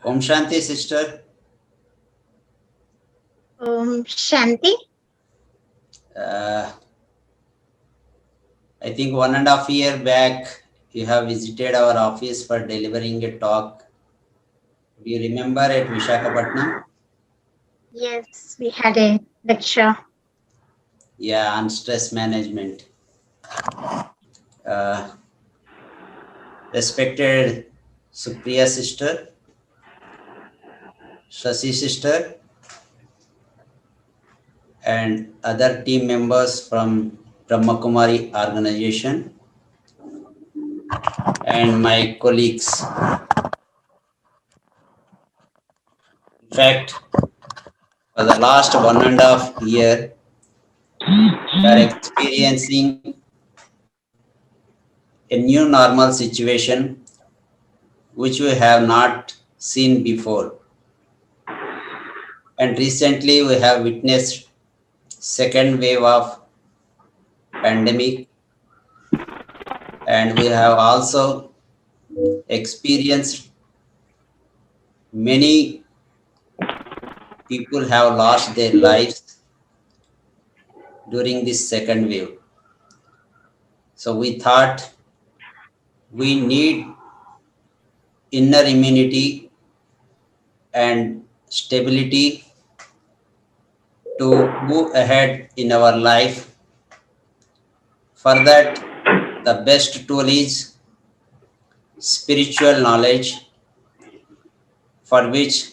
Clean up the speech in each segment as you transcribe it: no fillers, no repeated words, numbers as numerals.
Om Shanti, sister. Shanti. Uh, I think 1.5 years back, you have visited our office for delivering a talk. Do you remember at Vishakhapatnam? Yes, we had a lecture. Yeah, on stress management. Uh, Respected Supriya sister, Shashi sister, and other team members from Brahma Kumari organization, and my colleagues. In fact, for the last 1.5 years, we are experiencing a new normal situation which we have not seen before. And recently we have witnessed second wave of pandemic, and we have also experienced many people have lost their lives during this second wave. So we thought we need inner immunity and stability to move ahead in our life. For that, the best tool is spiritual knowledge, for which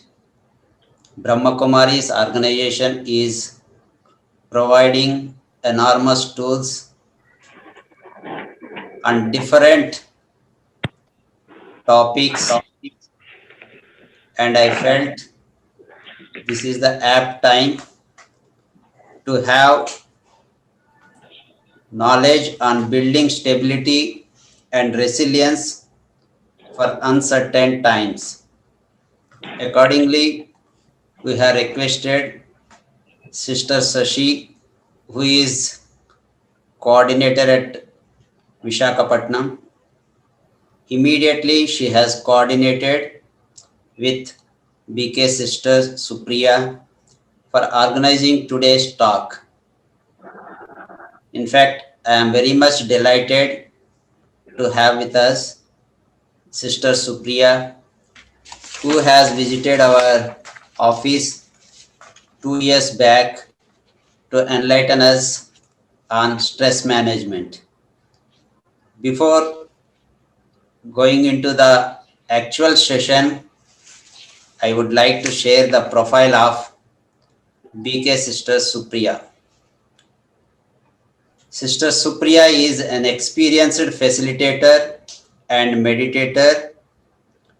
Brahma Kumaris organization is providing enormous tools on different topics, and I felt this is the apt time to have knowledge on building stability and resilience for uncertain times. Accordingly, we have requested Sister Sashi, who is coordinator at Vishakhapatnam. Immediately, she has coordinated with BK Sister Supriya for organizing today's talk. In fact, I am very much delighted to have with us Sister Supriya, who has visited our office 2 years back to enlighten us on stress management. Before going into the actual session, I would like to share the profile of BK Sister Supriya. Sister Supriya is an experienced facilitator and meditator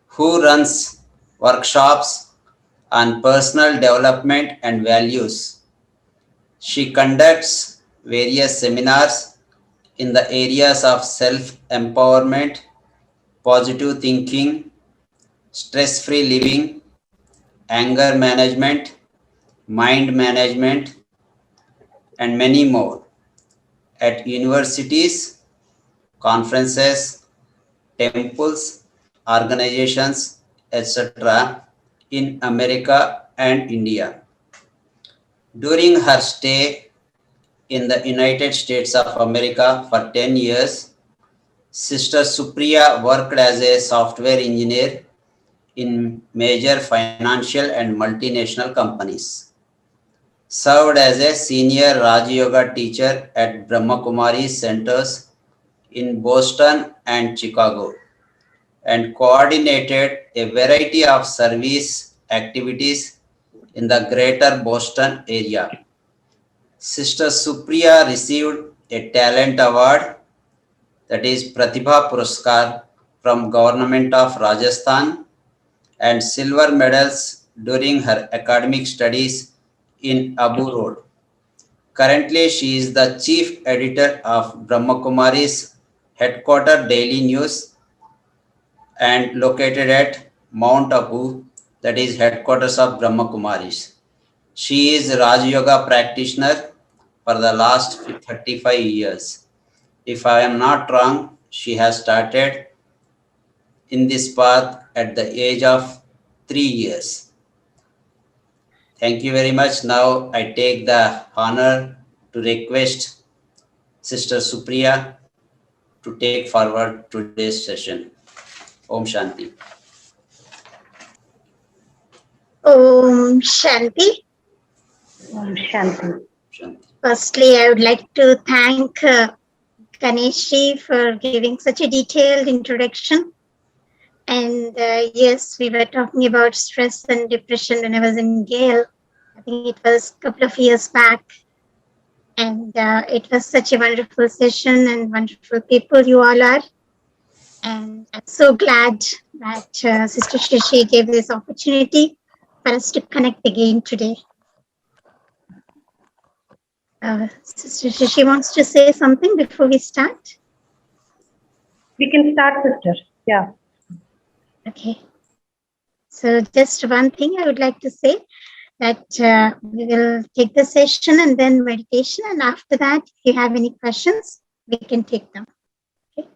who runs workshops on personal development and values. She conducts various seminars in the areas of self-empowerment, positive thinking, stress-free living, anger management, mind management, and many more at universities, conferences, temples, organizations, etc. in America and India. During her stay in the United States of America for 10 years, Sister Supriya worked as a software engineer in major financial and multinational companies, served as a senior Rajayoga teacher at Brahma Kumaris centers in Boston and Chicago, and coordinated a variety of service activities in the greater Boston area. Sister Supriya received a talent award, that is Prathibha Puraskar, from Government of Rajasthan, and silver medals during her academic studies in Abu Road. Currently, she is the chief editor of Brahma Kumaris headquarter daily news and located at Mount Abu, that is headquarters of Brahma Kumaris. She is a Raj Yoga practitioner for the last 35 years. If I am not wrong, she has started in this path at the age of 3 years. Thank you very much. Now I take the honor to request Sister Supriya to take forward today's session. Om Shanti. Om Shanti. Om Shanti. Shanti. Firstly, I would like to thank Ganeshji for giving such a detailed introduction. And yes, we were talking about stress and depression when I was in GAIL. I think it was a couple of years back. And it was such a wonderful session and wonderful people you all are. And I'm so glad that Sister Shashi gave this opportunity for us to connect again today. Sister Shashi wants to say something before we start. We can start, sister. Yeah. Okay. So just one thing I would like to say that we will take the session and then meditation. And after that, if you have any questions, we can take them. Okay.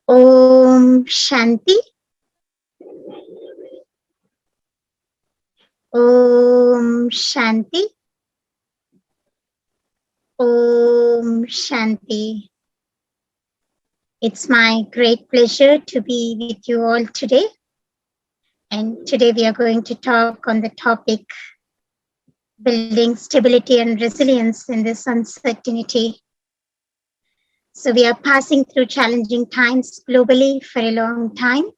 Om Shanti. Om Shanti. Om Shanti. It's my great pleasure to be with you all today. And today we are going to talk on the topic building stability and resilience in this uncertainty. So we are passing through challenging times globally for a long time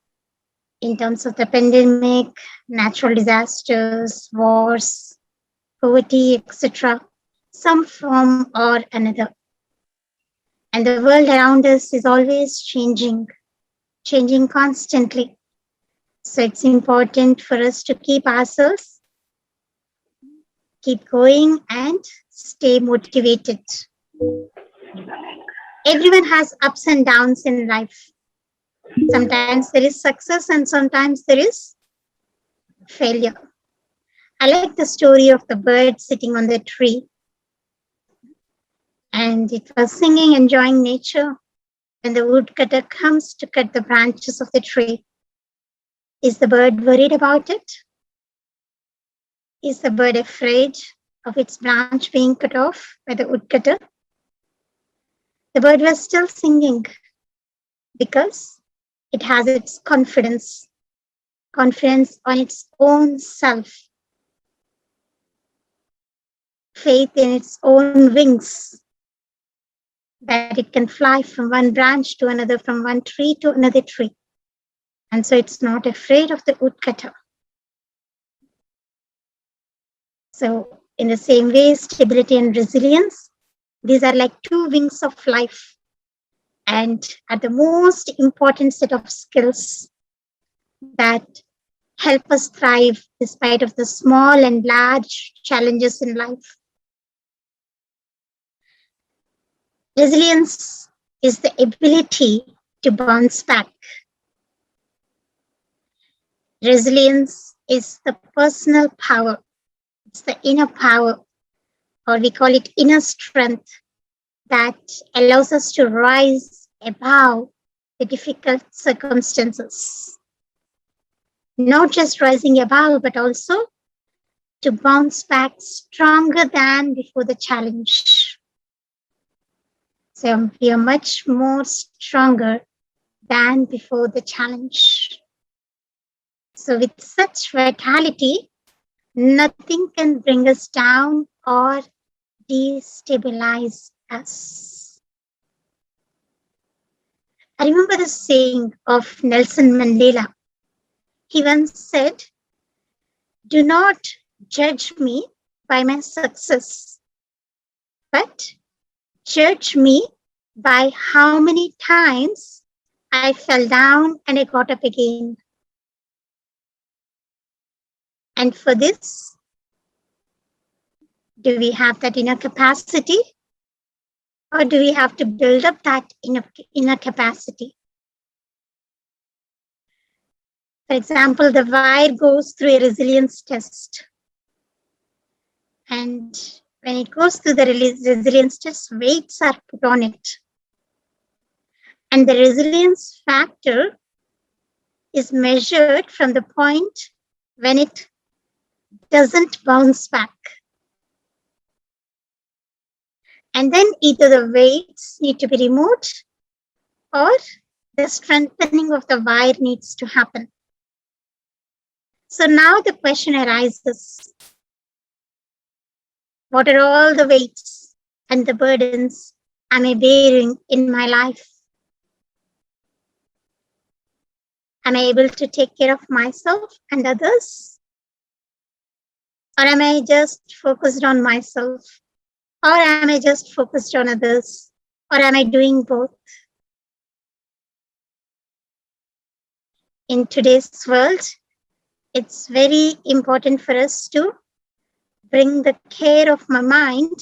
in terms of the pandemic, natural disasters, wars, poverty, etc., some form or another. And the world around us is always changing constantly. So it's important for us to keep ourselves, keep going and stay motivated. Everyone has ups and downs in life. Sometimes there is success and sometimes there is failure. I like the story of the bird sitting on the tree. And it was singing, enjoying nature. When the woodcutter comes to cut the branches of the tree, is the bird worried about it? Is the bird afraid of its branch being cut off by the woodcutter? The bird was still singing because it has its confidence on its own self, faith in its own wings, that it can fly from one branch to another, from one tree to another tree. And so it's not afraid of the woodcutter. So in the same way, stability and resilience, these are like two wings of life and are the most important set of skills that help us thrive despite of the small and large challenges in life. Resilience is the ability to bounce back. Resilience is the personal power. It's the inner power, or we call it inner strength, that allows us to rise above the difficult circumstances. Not just rising above, but also to bounce back stronger than before the challenge. So we are much more stronger than before the challenge. So with such vitality, nothing can bring us down or destabilize us. I remember the saying of Nelson Mandela. He once said, "Do not judge me by my success, but judge me by how many times I fell down and I got up again." And for this, do we have that inner capacity? Or do we have to build up that inner capacity? For example, the wire goes through a resilience test. And when it goes through the resilience test, weights are put on it. And the resilience factor is measured from the point when it doesn't bounce back. And then either the weights need to be removed or the strengthening of the wire needs to happen. So now the question arises, what are all the weights and the burdens am I bearing in my life? Am I able to take care of myself and others? Or am I just focused on myself? Or am I just focused on others? Or am I doing both? In today's world, it's very important for us to bring the care of my mind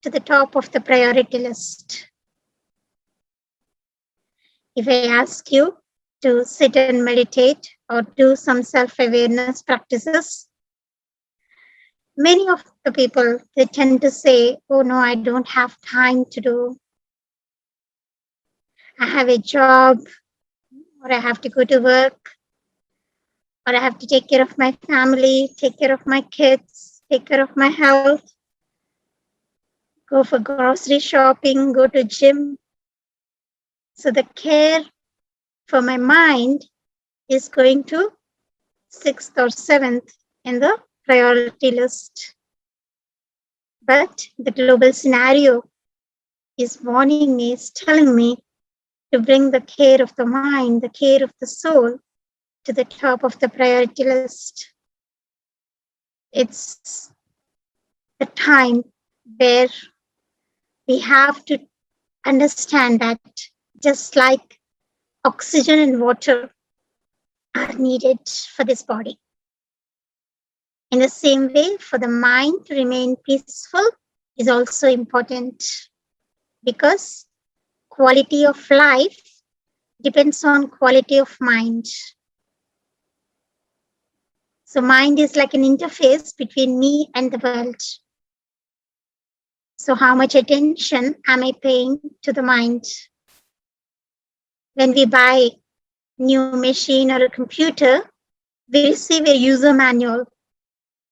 to the top of the priority list. If I ask you to sit and meditate or do some self-awareness practices, many of the people, they tend to say, oh no, I don't have time to do. I have a job, or I have to go to work, or I have to take care of my family, take care of my kids, take care of my health, go for grocery shopping, go to gym. So the care for my mind is going to 6th or 7th in the priority list. But the global scenario is warning me, is telling me to bring the care of the mind, the care of the soul to the top of the priority list. It's the time where we have to understand that just like oxygen and water are needed for this body, in the same way, for the mind to remain peaceful is also important, because quality of life depends on quality of mind. So mind is like an interface between me and the world. So how much attention am I paying to the mind? When we buy new machine or a computer, we receive a user manual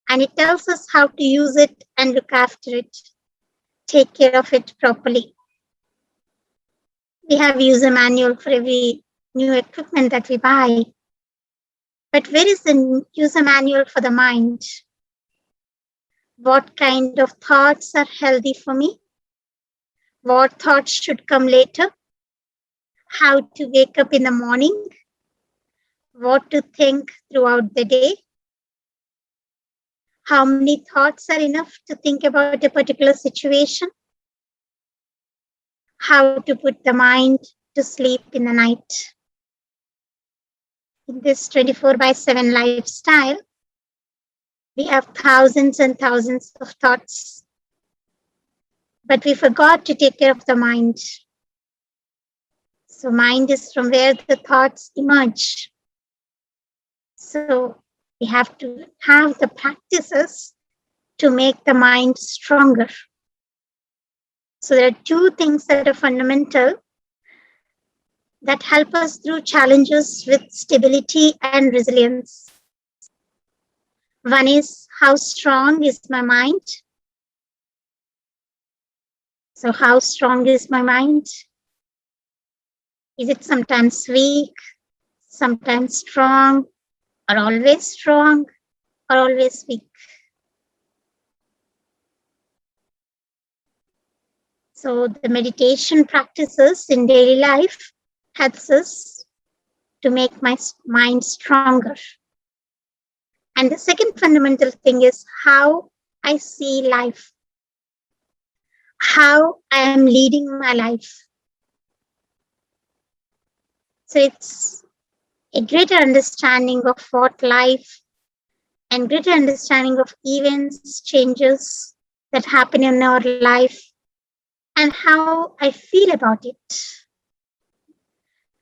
and it tells us how to use it and look after it, take care of it properly. We have user manual for every new equipment that we buy. But where is the user manual for the mind? What kind of thoughts are healthy for me? What thoughts should come later? How to wake up in the morning? What to think throughout the day? How many thoughts are enough to think about a particular situation? How to put the mind to sleep in the night? In this 24/7 lifestyle, we have thousands and thousands of thoughts, but we forgot to take care of the mind. So mind is from where the thoughts emerge. So we have to have the practices to make the mind stronger. So there are two things that are fundamental that help us through challenges with stability and resilience. One is, how strong is my mind? So how strong is my mind? Is it sometimes weak, sometimes strong, or always weak? So the meditation practices in daily life helps us to make my mind stronger. And the second fundamental thing is how I see life, how I am leading my life. So it's a greater understanding of what life and greater understanding of events, changes that happen in our life and how I feel about it.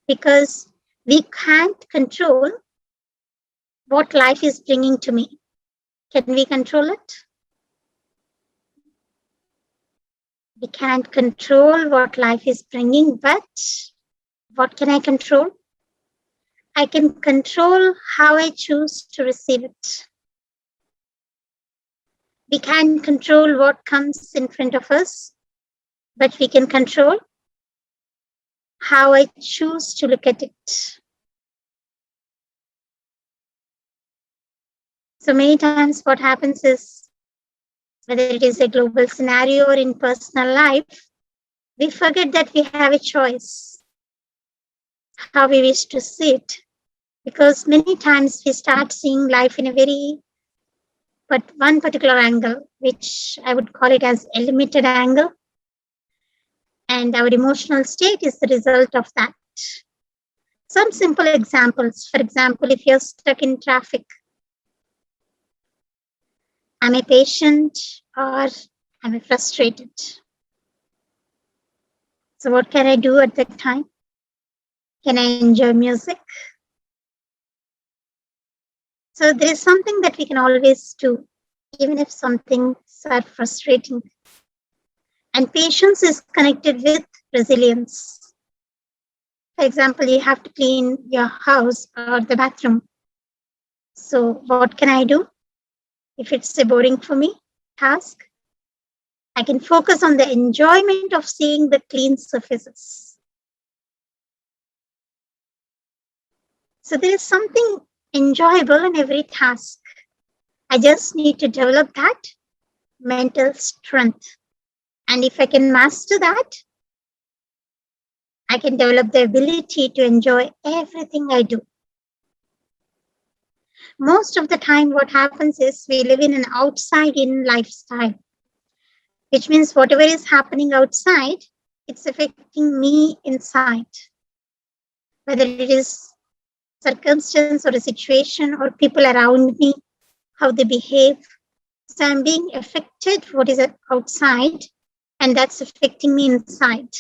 Because we can't control what life is bringing to me. Can we control it? We can't control what life is bringing, but What can I control? I can control how I choose to receive it. We can't control what comes in front of us, but we can control how I choose to look at it. So many times what happens is, whether it is a global scenario or in personal life, we forget that we have a choice how we wish to see it. Because many times we start seeing life in a one particular angle, which I would call it as a limited angle. And our emotional state is the result of that. Some simple examples. For example, if you're stuck in traffic, I'm a patient or I'm frustrated. So what can I do at that time? Can I enjoy music? So there is something that we can always do, even if some things are frustrating. And patience is connected with resilience. For example, you have to clean your house or the bathroom. So what can I do? If it's a boring for me task, I can focus on the enjoyment of seeing the clean surfaces. So there is something enjoyable in every task. I just need to develop that mental strength. And if I can master that, I can develop the ability to enjoy everything I do. Most of the time, what happens is we live in an outside-in lifestyle, which means whatever is happening outside, it's affecting me inside. Whether it is circumstance or a situation or people around me, how they behave. So I'm being affected what is outside, and that's affecting me inside.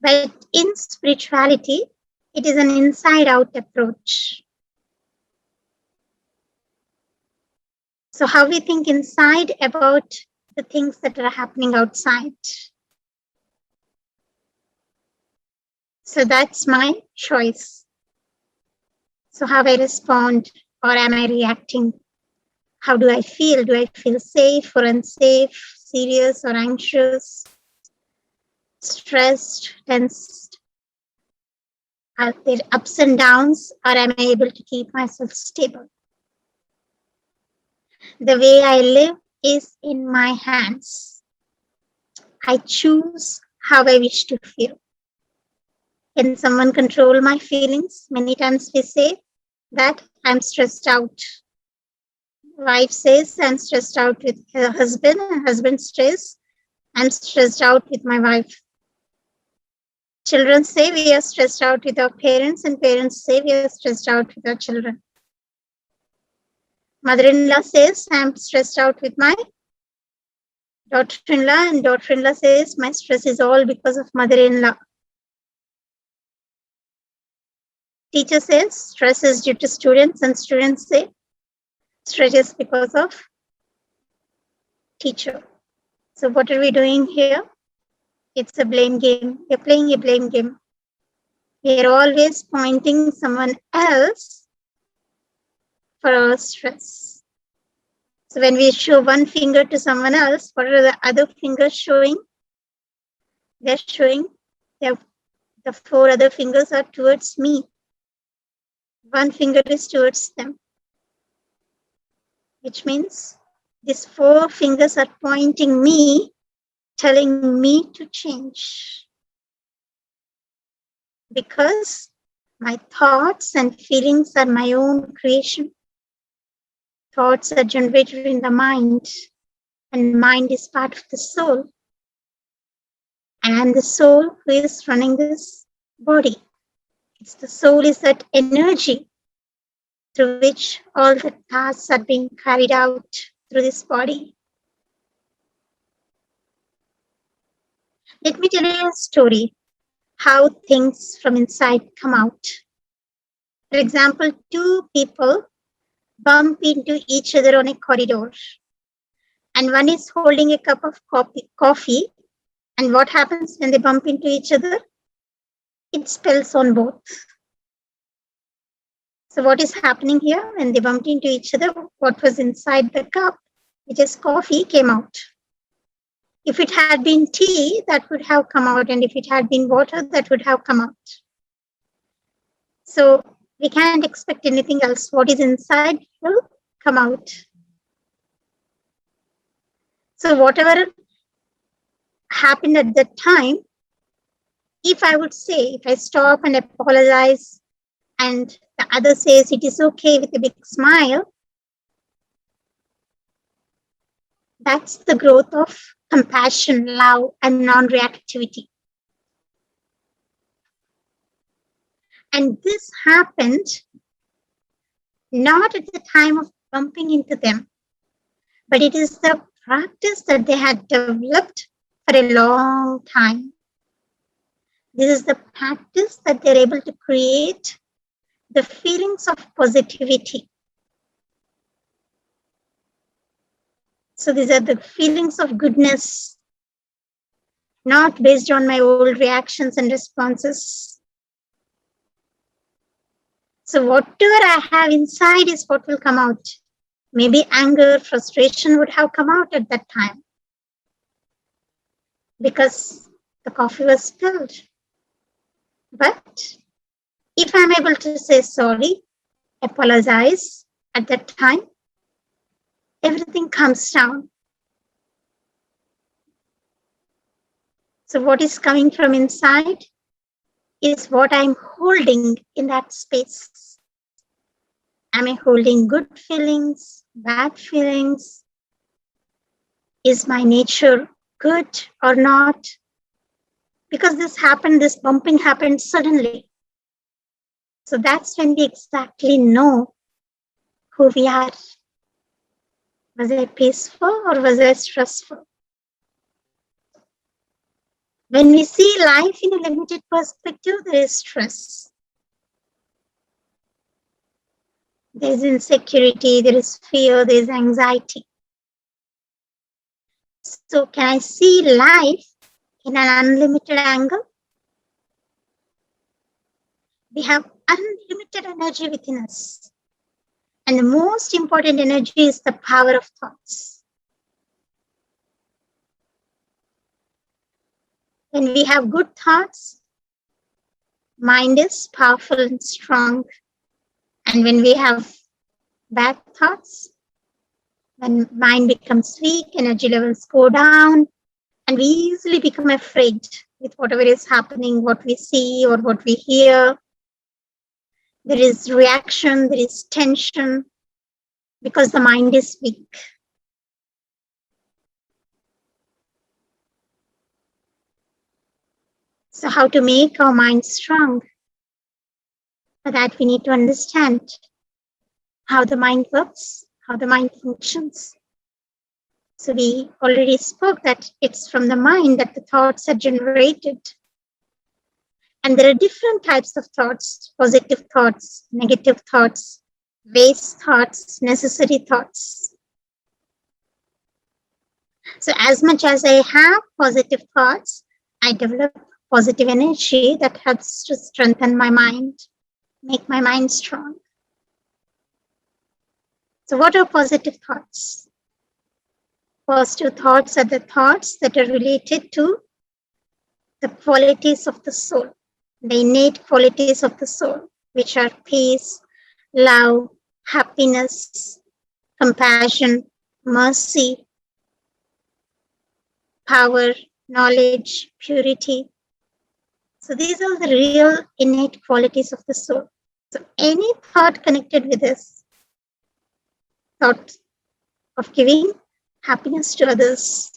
But in spirituality, it is an inside-out approach. So how we think inside about the things that are happening outside. So that's my choice. So how I respond, or am I reacting? How do I feel? Do I feel safe or unsafe, serious or anxious, stressed, tensed? Are there ups and downs, or am I able to keep myself stable? The way I live is in my hands. I choose how I wish to feel. Can someone control my feelings? Many times we say that I'm stressed out. Wife says I'm stressed out with her husband, and husband says I'm stressed out with my wife. Children say we are stressed out with our parents, and parents say we are stressed out with our children. Mother-in-law says I'm stressed out with my daughter-in-law, and daughter-in-law says my stress is all because of mother-in-law. Teacher says stress is due to students, and students say stress is because of teacher. So what are we doing here? It's a blame game. We're playing a blame game. We are always pointing someone else for our stress. So when we show one finger to someone else, what are the other fingers showing? They're showing the 4 other fingers are towards me. One finger is towards them, which means these 4 fingers are pointing me, telling me to change. Because my thoughts and feelings are my own creation. Thoughts are generated in the mind, and mind is part of the soul. And the soul who is running this body. It's the soul is that energy through which all the tasks are being carried out through this body. Let me tell you a story, how things from inside come out. For example, 2 people bump into each other on a corridor, and one is holding a cup of coffee. And what happens when they bump into each other? it spills on both. So what is happening here? When they bumped into each other, what was inside the cup, which is coffee, came out. If it had been tea, that would have come out. And if it had been water, that would have come out. So we can't expect anything else. What is inside will come out. So whatever happened at that time, if I would say, if I stop and apologize, and the other says it is okay with a big smile, that's the growth of compassion, love, and non-reactivity. And this happened not at the time of bumping into them, but it is the practice that they had developed for a long time. This is the practice that they're able to create the feelings of positivity. So these are the feelings of goodness, not based on my old reactions and responses. So whatever I have inside is what will come out. Maybe anger, frustration would have come out at that time because the coffee was spilled. But if I'm able to say sorry, apologize at that time, everything comes down. So what is coming from inside is what I'm holding in that space. Am I holding good feelings, bad feelings? Is my nature good or not? Because this bumping happened suddenly. So that's when we exactly know who we are. Was I peaceful or was I stressful? When we see life in a limited perspective, there is stress. There is insecurity, there is fear, there is anxiety. So can I see life in an unlimited angle? We have unlimited energy within us. And the most important energy is the power of thoughts. When we have good thoughts, mind is powerful and strong. And when we have bad thoughts, when mind becomes weak, energy levels go down, and we easily become afraid with whatever is happening, what we see or what we hear. There is reaction, there is tension, because the mind is weak. So how to make our mind strong? For that, we need to understand how the mind works, how the mind functions. So we already spoke that it's from the mind that the thoughts are generated. And there are different types of thoughts: positive thoughts, negative thoughts, waste thoughts, necessary thoughts. So as much as I have positive thoughts, I develop positive energy that helps to strengthen my mind, make my mind strong. So what are positive thoughts? Positive thoughts are the thoughts that are related to the qualities of the soul, the innate qualities of the soul, which are peace, love, happiness, compassion, mercy, power, knowledge, purity. So these are the real innate qualities of the soul. So any thought connected with this, thought of giving happiness to others,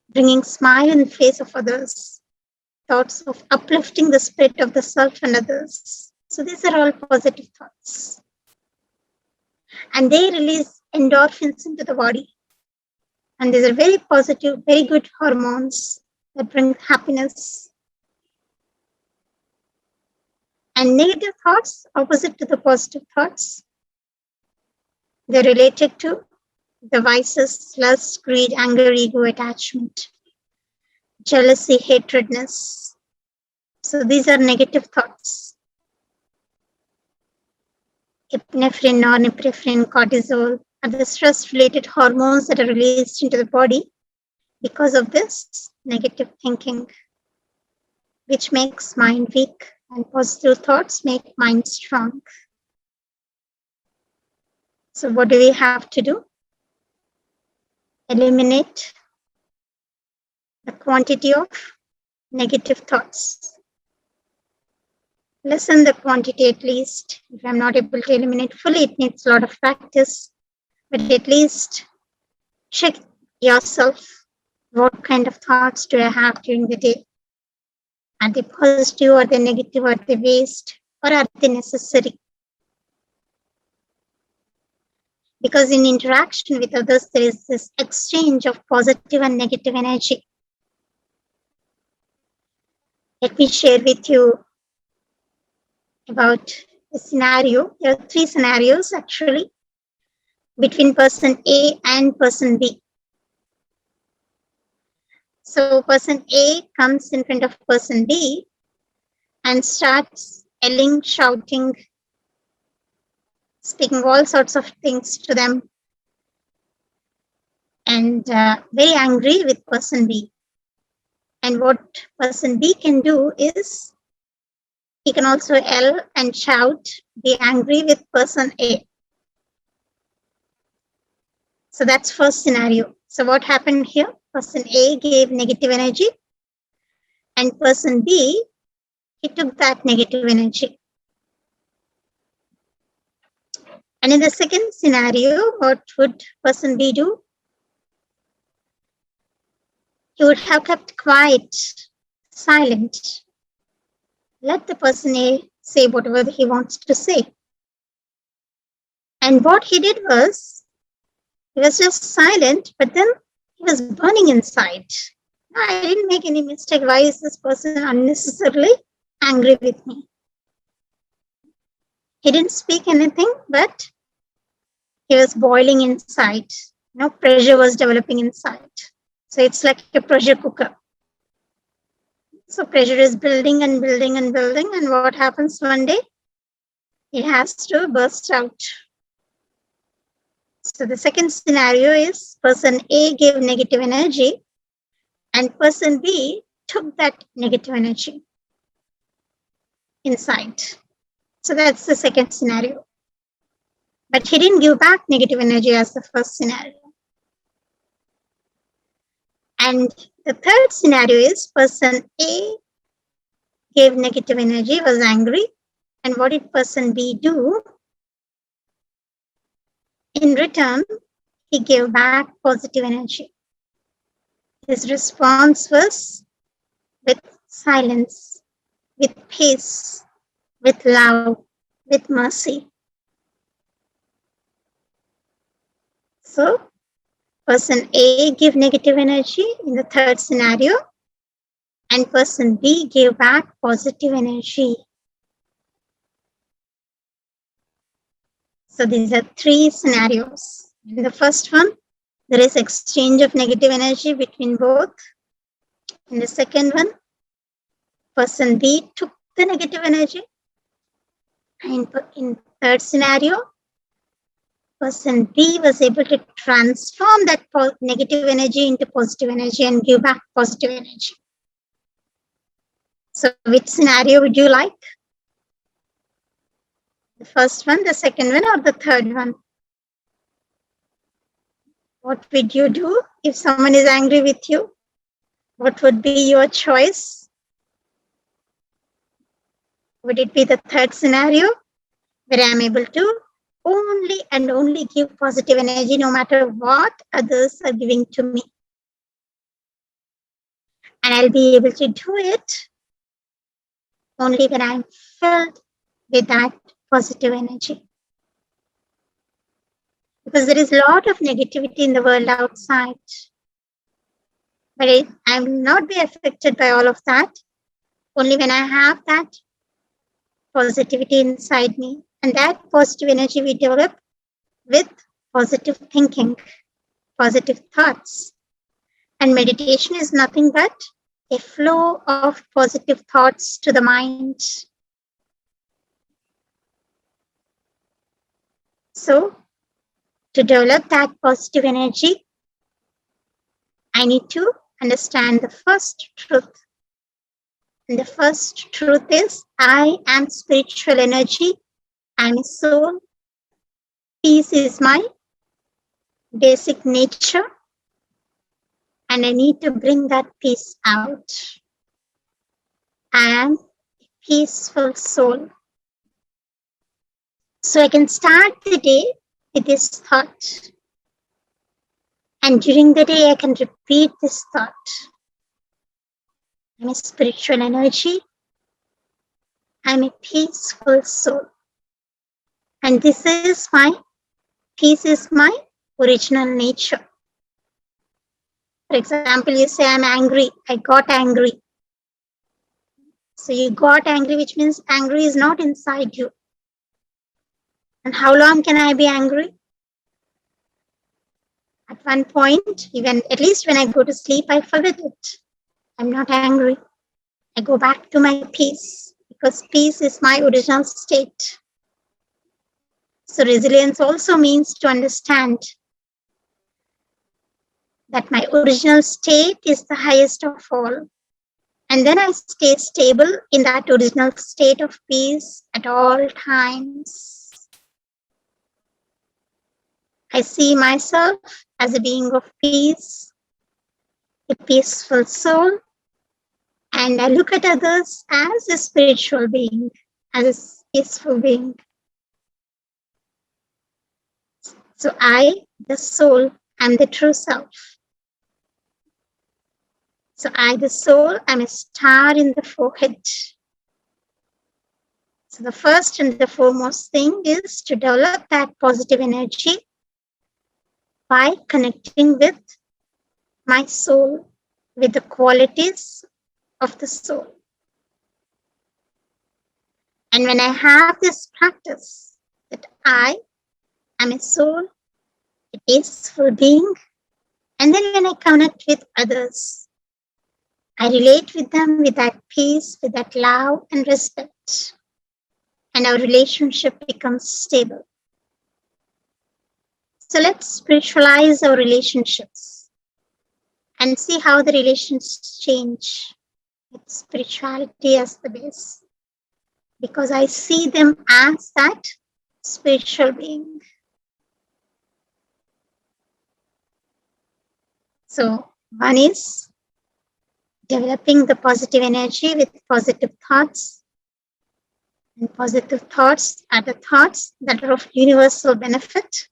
bringing smile in the face of others, thoughts of uplifting the spirit of the self and others. So these are all positive thoughts. And they release endorphins into the body. And these are very positive, very good hormones that bring happiness. And negative thoughts, opposite to the positive thoughts, they're related to the vices: lust, greed, anger, ego, attachment, jealousy, hatredness, So these are negative thoughts. Epinephrine, norepinephrine, cortisol are the stress-related hormones that are released into the body because of this negative thinking, which makes mind weak, and positive thoughts make mind strong. So what do we have to do? Eliminate the quantity of negative thoughts. Lessen the quantity at least. If I'm not able to eliminate fully, it needs a lot of practice, but at least check yourself. What kind of thoughts do I have during the day? Are they positive, or are they negative, are they waste, or are they necessary? Because in interaction with others, there is this exchange of positive and negative energy. Let me share with you about a scenario. There are 3 scenarios actually between person A and person B. So person A comes in front of person B and starts yelling, shouting, speaking all sorts of things to them, and very angry with person B. And what person B can do is, he can also yell and shout, be angry with person A. So that's first scenario. So what happened here? Person A gave negative energy, and person B, he took that negative energy. And in the second scenario, what would person B do? He would have kept quiet, silent. Let the person A say whatever he wants to say. And what he did was, he was just silent, but then he was burning inside. I didn't make any mistake. Why is this person unnecessarily angry with me? He didn't speak anything, but he was boiling inside. Pressure was developing inside. So it's like a pressure cooker. So pressure is building and building and building, and what happens one day? It has to burst out. So the second scenario is, person A gave negative energy, and person B took that negative energy inside. So that's the second scenario. But he didn't give back negative energy as the first scenario. And the third scenario is, person A gave negative energy, was angry, and what did person B do? In return, he gave back positive energy. His response was with silence, with peace, with love, with mercy. So, person A gave negative energy in the third scenario, and person B gave back positive energy. So these are 3 scenarios. In the first one, there is exchange of negative energy between both. In the second one, person B took the negative energy. And in third scenario, person B was able to transform that negative energy into positive energy and give back positive energy. So which scenario would you like? The first one, the second one, or the third one? What would you do if someone is angry with you? What would be your choice? Would it be the third scenario, where I am able to only and only give positive energy no matter what others are giving to me? And I'll be able to do it only when I'm filled with that positive energy. Because there is a lot of negativity in the world outside. But I will not be affected by all of that only when I have that positivity inside me. And that positive energy we develop with positive thinking, positive thoughts. And meditation is nothing but a flow of positive thoughts to the mind. So, to develop that positive energy, I need to understand the first truth. And the first truth is, I am spiritual energy. I am a soul. Peace is my basic nature. And I need to bring that peace out. I am a peaceful soul. So I can start the day with this thought. And during the day, I can repeat this thought. I'm a spiritual energy. I'm a peaceful soul. And peace is my original nature. For example, you say, I'm angry. I got angry. So you got angry, which means angry is not inside you. And how long can I be angry? At one point, even at least when I go to sleep, I forget it. I'm not angry. I go back to my peace because peace is my original state. So resilience also means to understand that my original state is the highest of all. And then I stay stable in that original state of peace at all times. I see myself as a being of peace, a peaceful soul, and I look at others as a spiritual being, as a peaceful being. So I, the soul, am the true self. So I, the soul, am a star in the forehead. So the first and the foremost thing is to develop that positive energy by connecting with my soul, with the qualities of the soul. And when I have this practice that I am a soul, a peaceful being, and then when I connect with others, I relate with them with that peace, with that love and respect, and our relationship becomes stable. So let's spiritualize our relationships and see how the relations change with spirituality as the base. Because I see them as that spiritual being. So one is developing the positive energy with positive thoughts. And positive thoughts are the thoughts that are of universal benefit,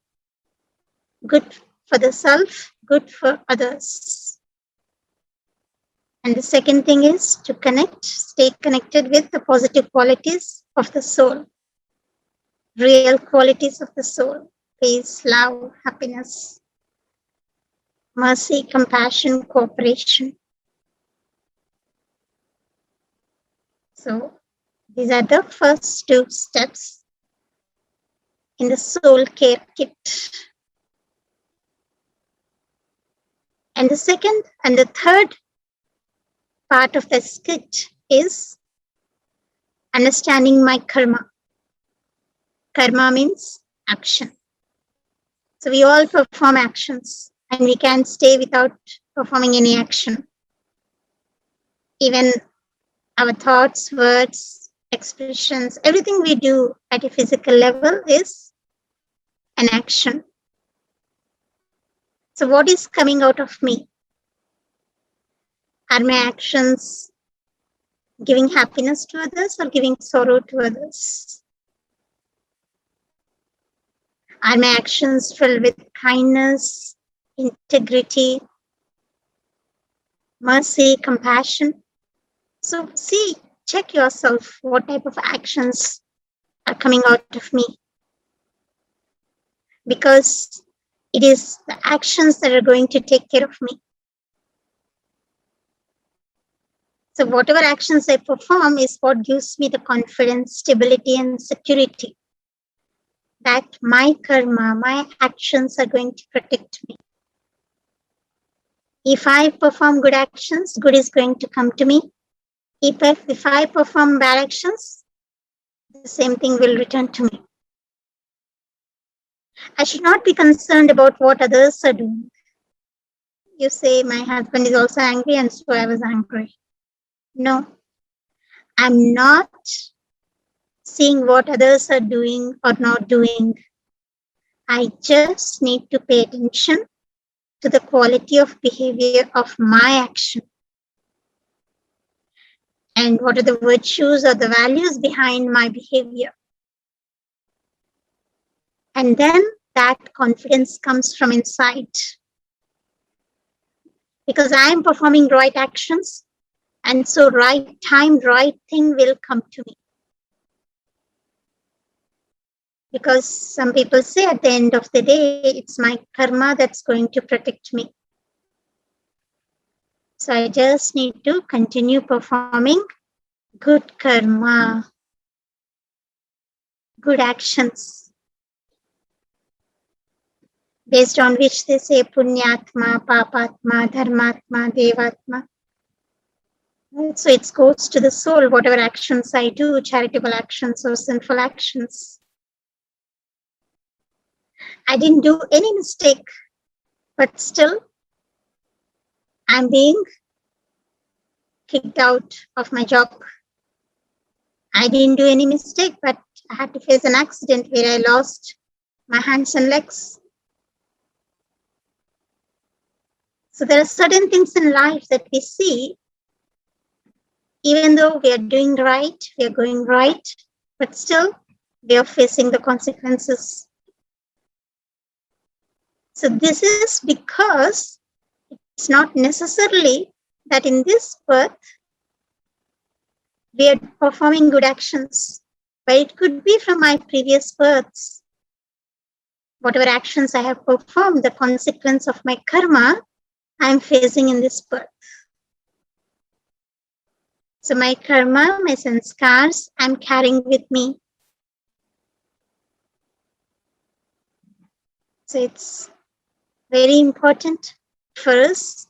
good for the self, good for others. And the second thing is to stay connected with the positive qualities of the soul, real qualities of the soul, peace, love, happiness, mercy, compassion, cooperation. So these are the first two steps in the soul care kit. And the second and the third part of this kit is understanding my karma. Karma means action. So we all perform actions and we can't stay without performing any action. Even our thoughts, words, expressions, everything we do at a physical level is an action. So what is coming out of me? Are my actions giving happiness to others or giving sorrow to others? Are my actions filled with kindness, integrity, mercy, compassion? So check yourself what type of actions are coming out of me. Because it is the actions that are going to take care of me. So whatever actions I perform is what gives me the confidence, stability, and security that my karma, my actions are going to protect me. If I perform good actions, good is going to come to me. If I perform bad actions, the same thing will return to me. I should not be concerned about what others are doing. You say my husband is also angry and so I was angry. No, I'm not seeing what others are doing or not doing. I just need to pay attention to the quality of behavior of my action. And what are the virtues or the values behind my behavior? And then that confidence comes from inside. Because I am performing right actions, and so right time, right thing will come to me. Because some people say at the end of the day, it's my karma that's going to protect me. So I just need to continue performing good karma, good actions, based on which they say punyatma, papatma, dharmatma, devatma. So it goes to the soul, whatever actions I do, charitable actions or sinful actions. I didn't do any mistake, but still I'm being kicked out of my job. I didn't do any mistake, but I had to face an accident where I lost my hands and legs. So there are certain things in life that we see, even though we are doing right, we are going right, but still we are facing the consequences. So this is because it's not necessarily that in this birth we are performing good actions, but it could be from my previous births. Whatever actions I have performed, the consequence of my karma, I am facing in this birth. So my karma, my sanskars, I'm carrying with me. So it's very important for us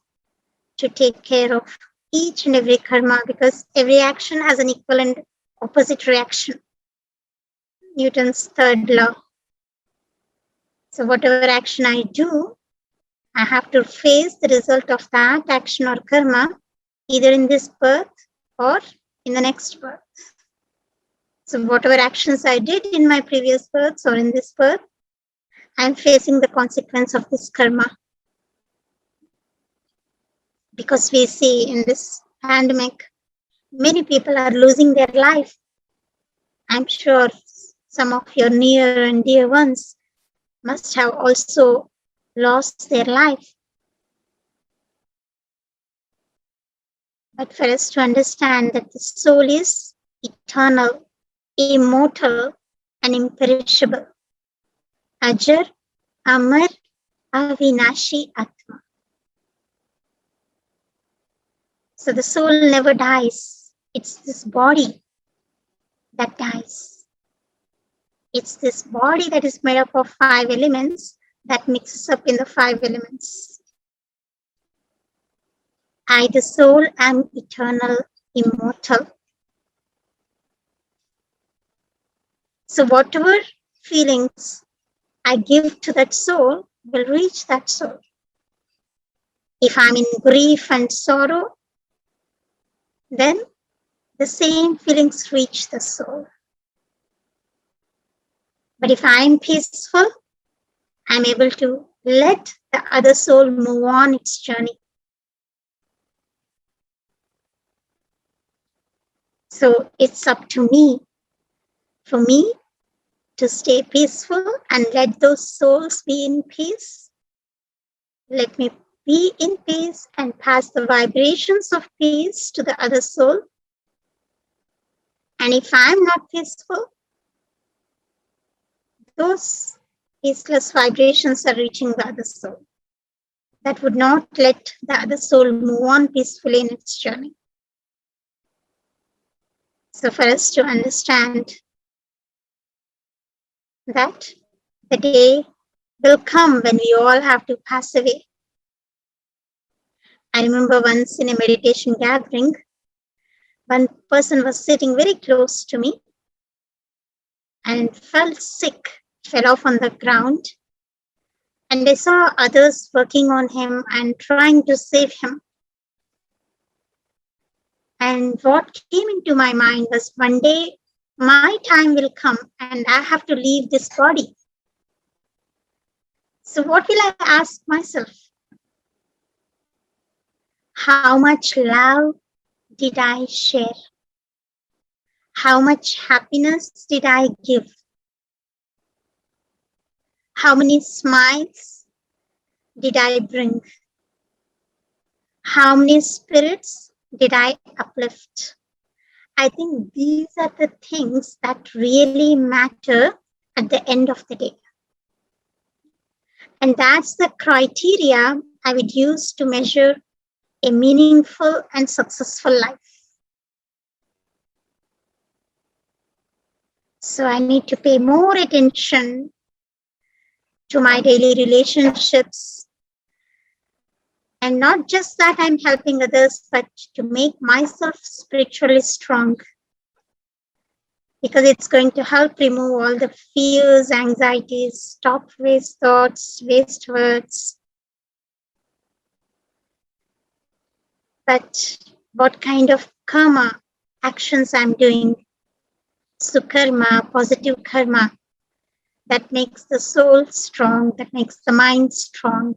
to take care of each and every karma, because every action has an equal and opposite reaction. Newton's third law. So whatever action I do, I have to face the result of that action or karma, either in this birth or in the next birth. So whatever actions I did in my previous births or in this birth, I'm facing the consequence of this karma. Because we see in this pandemic, many people are losing their life. I'm sure some of your near and dear ones must have also lost their life. But for us to understand that the soul is eternal, immortal, and imperishable. Ajar, Amar, Avinashi Atma. So the soul never dies. It's this body that dies. It's this body that is made up of 5 elements that mixes up in the 5 elements. I, the soul, am eternal, immortal. So whatever feelings I give to that soul will reach that soul. If I'm in grief and sorrow, then the same feelings reach the soul. But if I'm peaceful, I'm able to let the other soul move on its journey. So it's up to me, for me to stay peaceful and let those souls be in peace. Let me be in peace and pass the vibrations of peace to the other soul. And if I'm not peaceful, those peaceless vibrations are reaching the other soul. That would not let the other soul move on peacefully in its journey. So for us to understand that the day will come when we all have to pass away. I remember once in a meditation gathering, one person was sitting very close to me and felt sick, fell off on the ground. And I saw others working on him and trying to save him. And what came into my mind was, one day my time will come and I have to leave this body. So what will I ask myself? How much love did I share? How much happiness did I give? How many smiles did I bring? How many spirits did I uplift? I think these are the things that really matter at the end of the day. And that's the criteria I would use to measure a meaningful and successful life. So I need to pay more attention to my daily relationships. And not just that I'm helping others, but to make myself spiritually strong. Because it's going to help remove all the fears, anxieties, stop waste thoughts, waste words. But what kind of karma actions I'm doing? Sukarma, positive karma, that makes the soul strong, that makes the mind strong.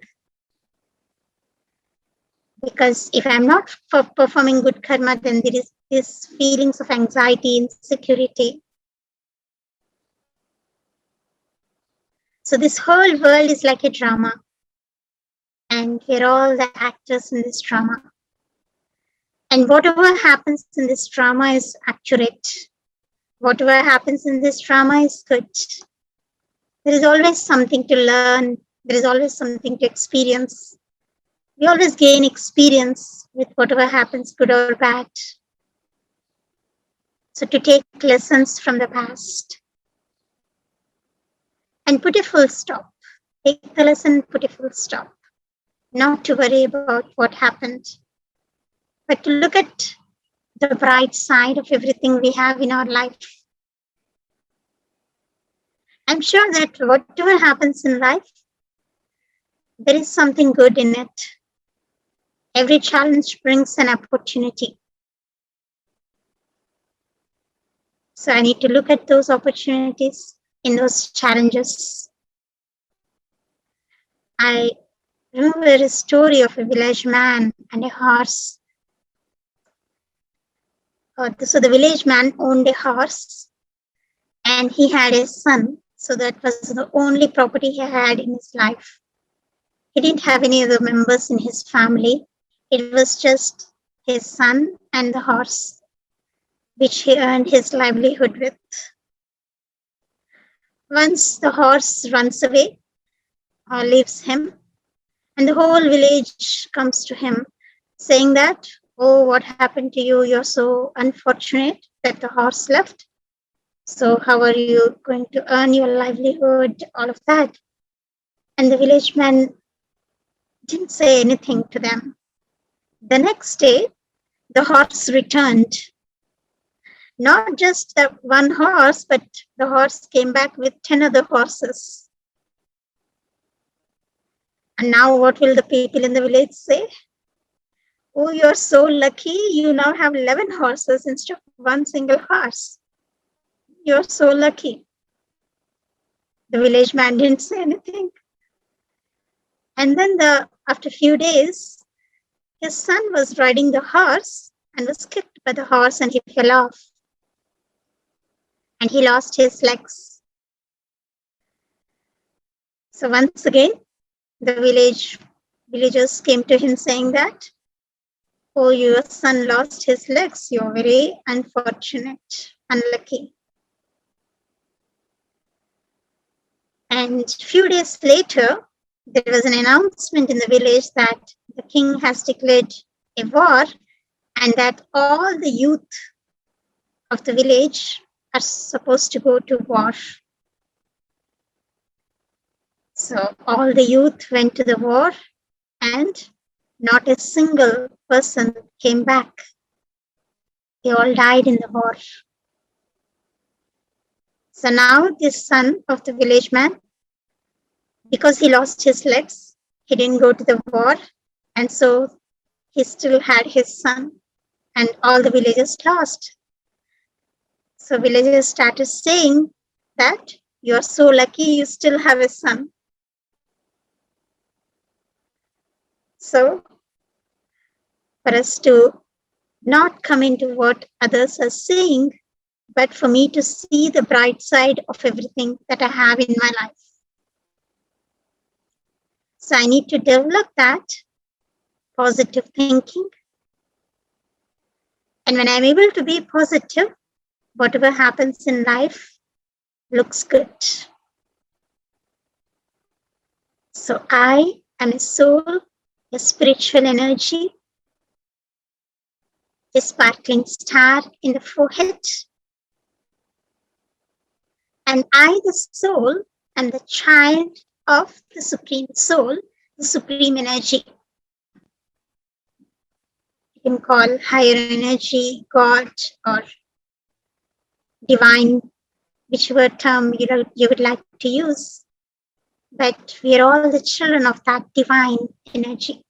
Because if I'm not performing good karma, then there is these feelings of anxiety, insecurity. So this whole world is like a drama. And we're all the actors in this drama. And whatever happens in this drama is accurate. Whatever happens in this drama is good. There is always something to learn. There is always something to experience. We always gain experience with whatever happens, good or bad. So to take lessons from the past and put a full stop. Take the lesson, put a full stop. Not to worry about what happened, but to look at the bright side of everything we have in our life. I'm sure that whatever happens in life, there is something good in it. Every challenge brings an opportunity. So I need to look at those opportunities in those challenges. I remember a story of a village man and a horse. So the village man owned a horse and he had a son. So that was the only property he had in his life. He didn't have any other members in his family. It was just his son and the horse, which he earned his livelihood with. Once the horse runs away or leaves him, and the whole village comes to him saying that, oh, what happened to you? You're so unfortunate that the horse left. So how are you going to earn your livelihood? All of that. And the village man didn't say anything to them. The next day, the horse returned. Not just the one horse, but the horse came back with 10 other horses. And now what will the people in the village say? Oh, you're so lucky. You now have 11 horses instead of one single horse. You're so lucky. The village man didn't say anything. And then after a few days, his son was riding the horse and was kicked by the horse and he fell off. And he lost his legs. So once again, the villagers came to him saying that, oh, your son lost his legs. You're very unfortunate, unlucky. And a few days later, there was an announcement in the village that the king has declared a war and that all the youth of the village are supposed to go to war. So all the youth went to the war and Not a single person came back. They all died in the war. So now this son of the village man, because he lost his legs, he didn't go to the war, and so he still had his son, and all the villagers lost. So villagers started saying that you're so lucky you still have a son. So for us to not come into what others are saying, but for me to see the bright side of everything that I have in my life. So I need to develop that positive thinking. And when I'm able to be positive, whatever happens in life looks good. So I am a soul, a spiritual energy, a sparkling star in the forehead. And I, the soul, am the child of the Supreme Soul, the Supreme Energy. You can call higher energy, God, or divine, whichever term you would like to use. But we are all the children of that divine energy.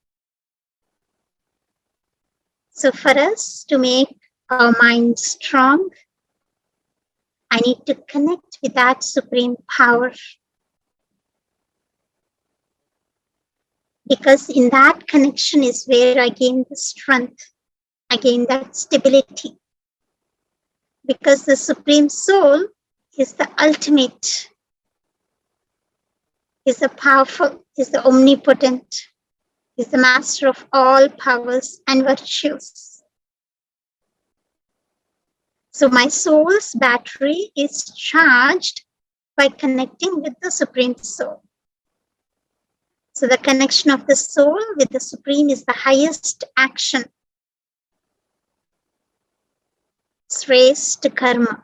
So for us to make our mind strong, I need to connect with that supreme power. Because in that connection is where I gain the strength, I gain that stability. Because the Supreme Soul is the ultimate, is the powerful, is the omnipotent, is the master of all powers and virtues. So my soul's battery is charged by connecting with the Supreme Soul. So the connection of the soul with the Supreme is the highest action. Shrestha karma.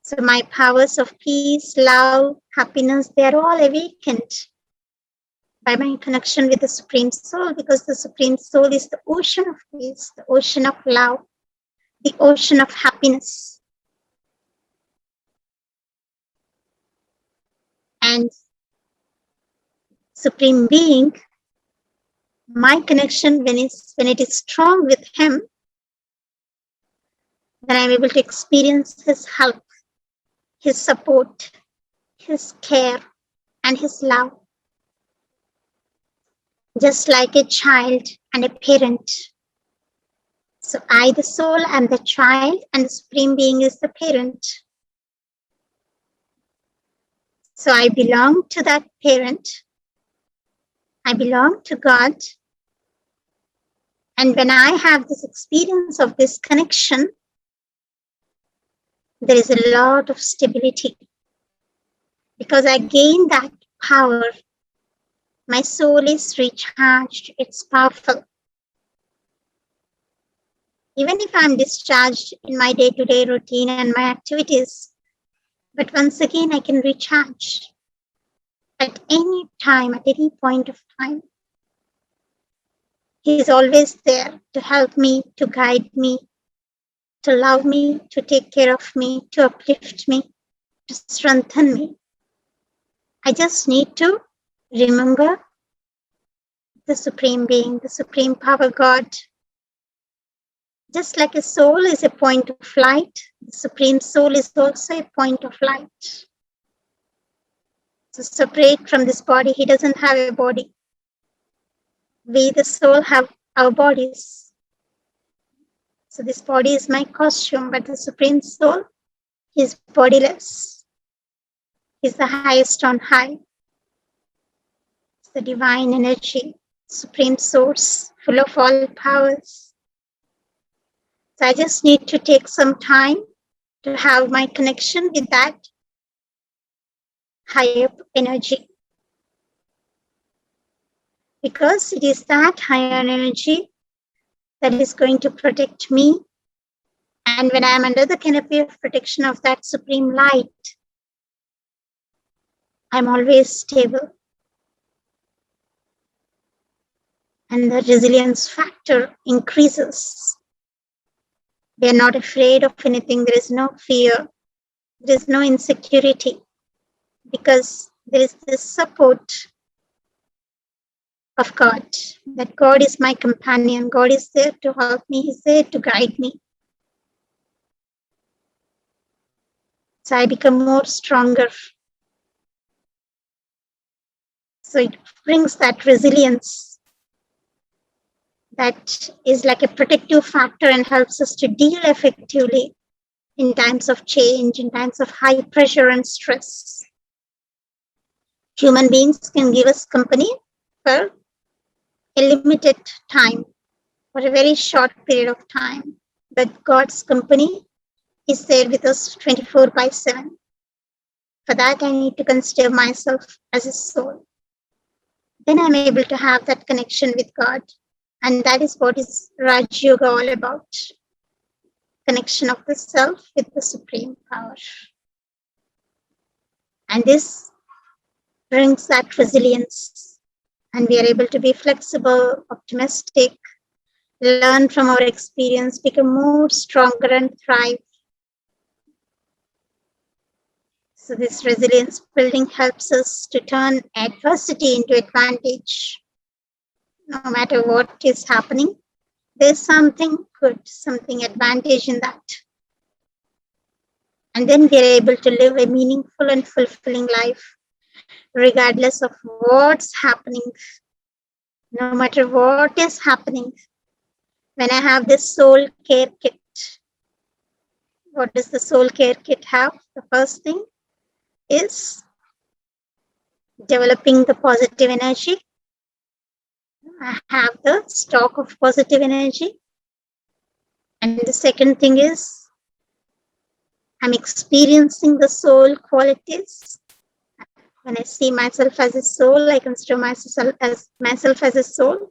So my powers of peace, love, happiness, they are all awakened by my connection with the Supreme Soul, because the Supreme Soul is the ocean of peace, the ocean of love, the ocean of happiness. And Supreme Being, my connection, when it is strong with Him, then I'm able to experience His help, His support, His care, and His love. Just like a child and a parent. So I, the soul, am the child, and the Supreme Being is the parent. So I belong to that parent. I belong to God. And when I have this experience of this connection, there is a lot of stability. Because I gain that power. My soul is recharged. It's powerful. Even if I'm discharged in my day-to-day routine and my activities, but once again, I can recharge at any time, at any point of time. He is always there to help me, to guide me, to love me, to take care of me, to uplift me, to strengthen me. I just need to remember the Supreme Being, the Supreme Power God. Just like a soul is a point of light, the Supreme Soul is also a point of light. So separate from this body, he doesn't have a body. We, the soul, have our bodies. So this body is my costume, but the Supreme Soul is bodiless. He's the highest on high. It's the divine energy, Supreme Source, full of all powers. So I just need to take some time to have my connection with that higher energy. Because it is that higher energy that is going to protect me. And when I am under the canopy of protection of that supreme light, I'm always stable. and the resilience factor increases. We are not afraid of anything. There is no fear. There is no insecurity, because there is this support of God, that God is my companion. God is there to help me. He's there to guide me. So I become more stronger. So it brings that resilience that is like a protective factor and helps us to deal effectively in times of change, in times of high pressure and stress. Human beings can give us company for a limited time, for a very short period of time. But God's company is there with us 24/7. For that, I need to consider myself as a soul. Then I'm able to have that connection with God. And that is what is Raj Yoga all about. Connection of the self with the supreme power. And this brings that resilience. And we are able to be flexible, optimistic, learn from our experience, become more stronger and thrive. So this resilience building helps us to turn adversity into advantage. No matter what is happening, there's something good, something advantage in that. And then we're able to live a meaningful and fulfilling life, regardless of what's happening, no matter what is happening. When I have this soul care kit, what does the soul care kit have? The first thing is developing the positive energy. I have the stock of positive energy. And the second thing is I'm experiencing the soul qualities. When I see myself as a soul, I consider myself as a soul.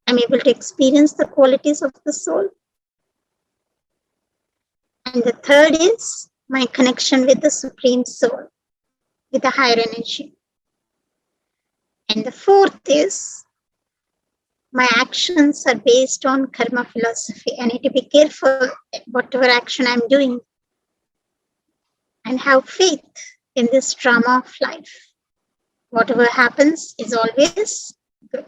I'm able to experience the qualities of the soul. And the third is my connection with the Supreme Soul, with the higher energy. And the fourth is my actions are based on karma philosophy. I need to be careful whatever action I'm doing and have faith in this drama of life. Whatever happens is always good.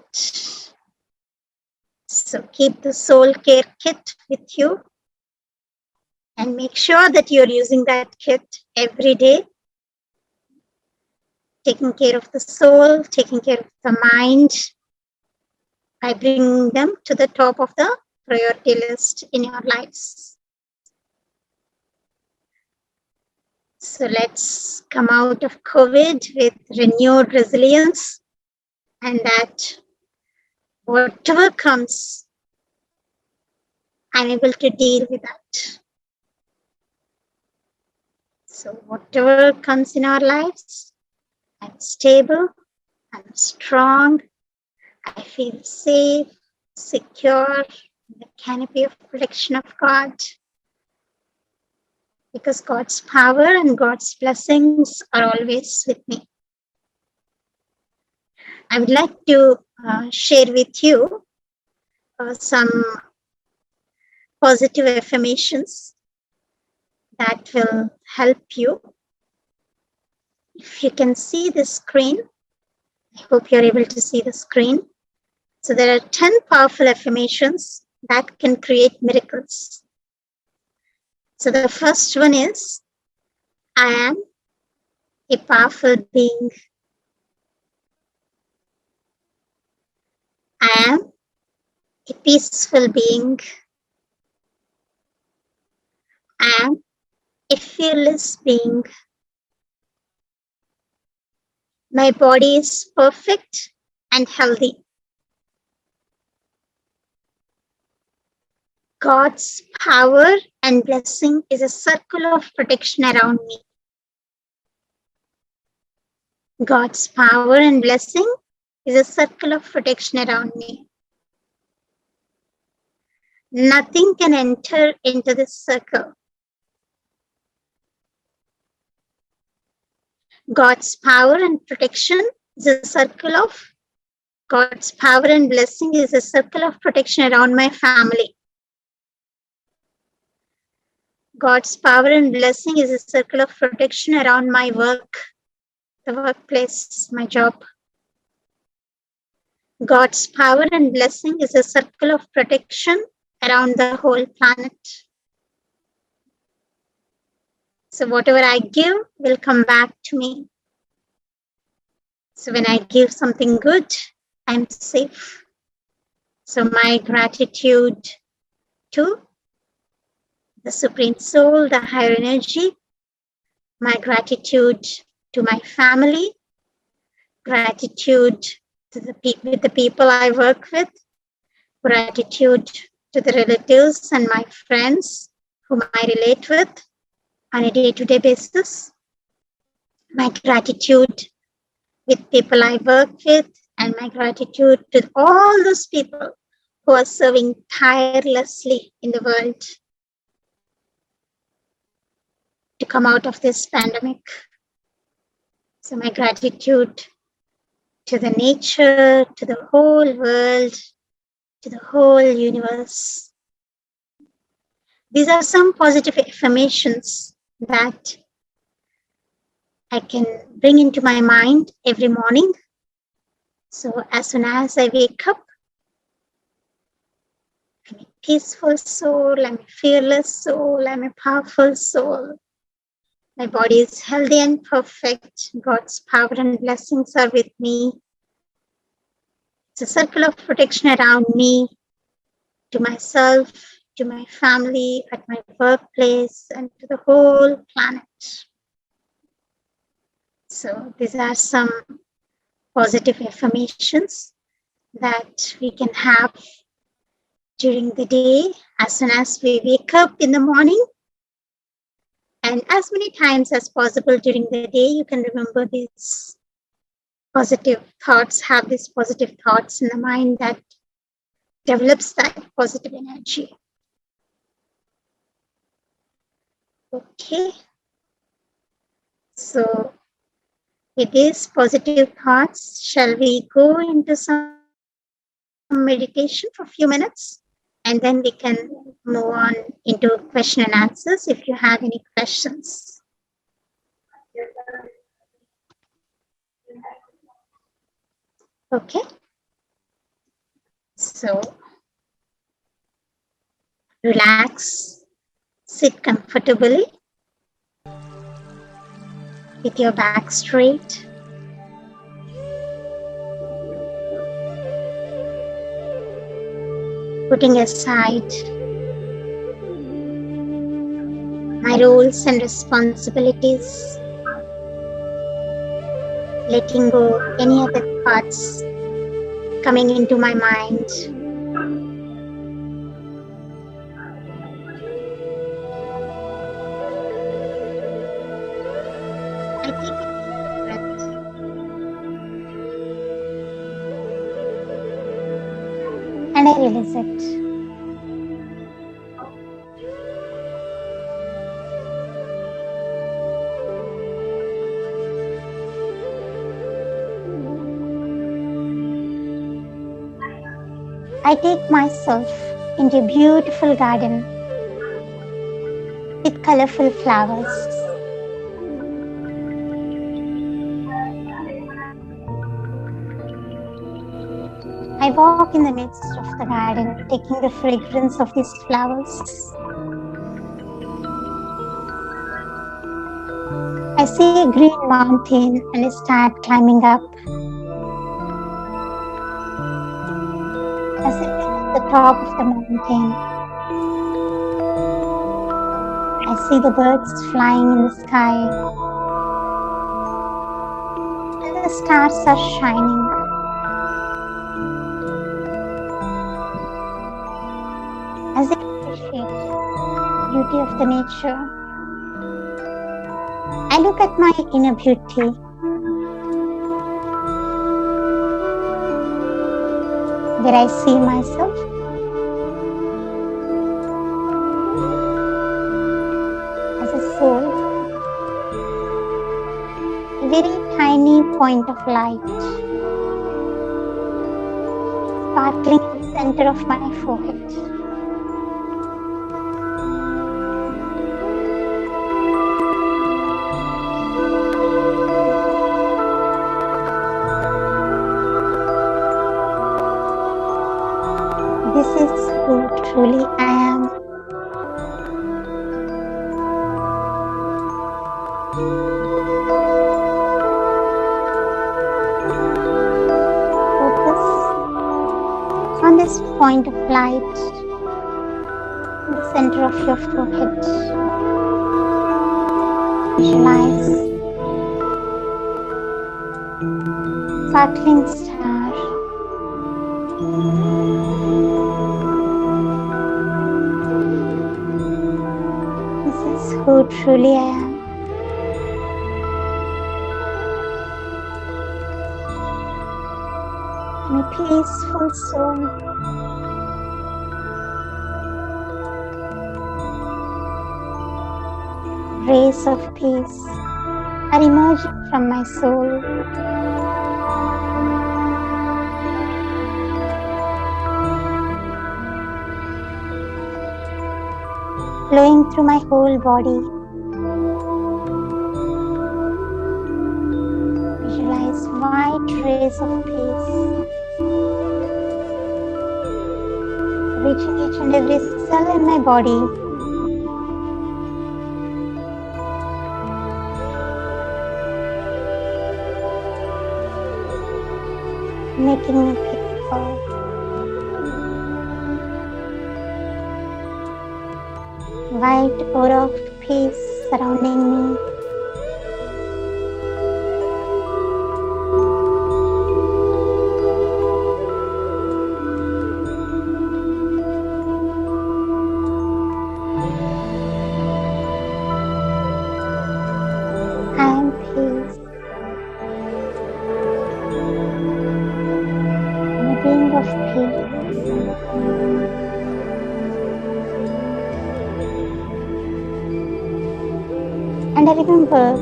So keep the soul care kit with you and make sure that you're using that kit every day, taking care of the soul, taking care of the mind, by bringing them to the top of the priority list in your lives. So let's come out of COVID with renewed resilience, and that whatever comes, I'm able to deal with that. So whatever comes in our lives, I'm stable, I'm strong, I feel safe, secure in the canopy of protection of God, because God's power and God's blessings are always with me. I would like to share with you some positive affirmations that will help you. If you can see the screen, I hope you're able to see the screen. So there are 10 powerful affirmations that can create miracles. So the first one is, I am a powerful being. I am a peaceful being. I am a fearless being. My body is perfect and healthy. God's power and blessing is a circle of protection around me. God's power and blessing is a circle of protection around me. Nothing can enter into this circle. God's power and protection is a circle of God's power and blessing is a circle of protection around my family. God's power and blessing is a circle of protection around my work, the workplace, my job. God's power and blessing is a circle of protection around the whole planet. So whatever I give will come back to me. So when I give something good, I'm safe. So my gratitude to the Supreme Soul, the higher energy, my gratitude to my family, gratitude to the people I work with, gratitude to the relatives and my friends whom I relate with on a day-to-day basis, my gratitude with people I work with, and my gratitude to all those people who are serving tirelessly in the world to come out of this pandemic. So my gratitude to the nature, to the whole world, to the whole universe. These are some positive affirmations that I can bring into my mind every morning. So as soon as I wake up, I'm a peaceful soul, I'm a fearless soul, I'm a powerful soul. My body is healthy and perfect. God's power and blessings are with me. It's a circle of protection around me, to myself, to my family, at my workplace, and to the whole planet. So these are some positive affirmations that we can have during the day as soon as we wake up in the morning. And as many times as possible during the day, you can remember these positive thoughts, have these positive thoughts in the mind that develops that positive energy. Okay. So with these positive thoughts, shall we go into some meditation for a few minutes? And then we can move on into question and answers if you have any questions. Okay. So relax, sit comfortably with your back straight. Putting aside my roles and responsibilities, letting go any other thoughts coming into my mind. I take a deep breath and I release it. I take myself into a beautiful garden with colorful flowers. I walk in the midst of the garden, taking the fragrance of these flowers. I see a green mountain and I start climbing up. As I reach the top of the mountain, I see the birds flying in the sky and the stars are shining. As I appreciate the beauty of the nature, I look at my inner beauty. Where I see myself as a soul, a very tiny point of light, settling in the center of my forehead. This is who truly I am. Focus on this point of light in the center of your forehead. Visualize sparkling star. This is who truly I am. I'm a peaceful soul. Rays of peace are emerging from my soul. Flowing through my whole body. Visualize white rays of peace reaching each and every cell in my body. Making me peaceful. White aura of peace surrounding me. I am peace. I'm a being of peace. And I remember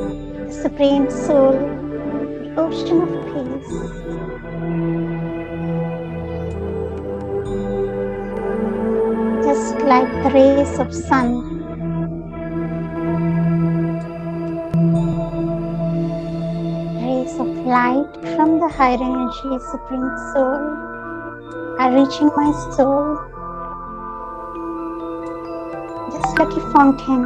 the Supreme Soul, the ocean of peace. Just like the rays of sun, rays of light from the higher energy Supreme Soul are reaching my soul just like a fountain.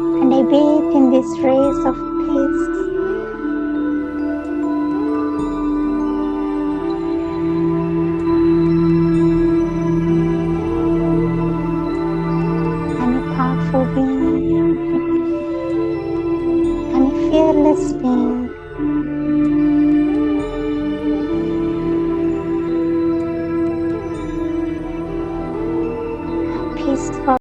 And I bathe in these rays of peace. I'm a powerful being. I'm a fearless being. I'm peaceful.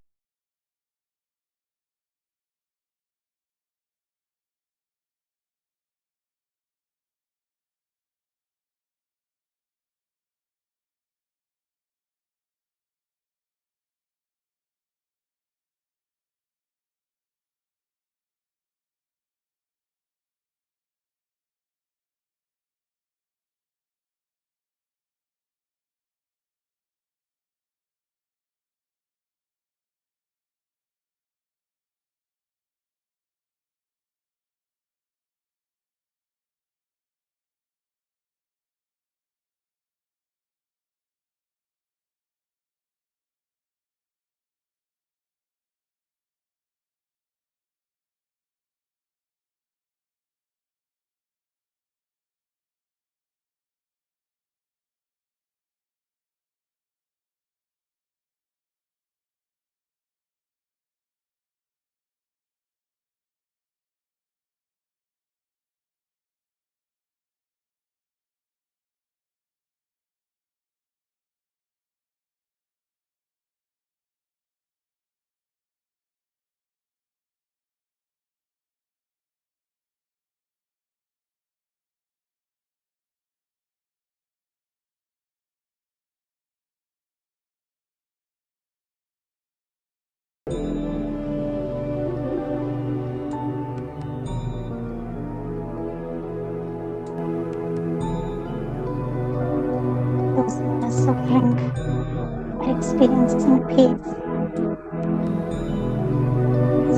are experiencing peace.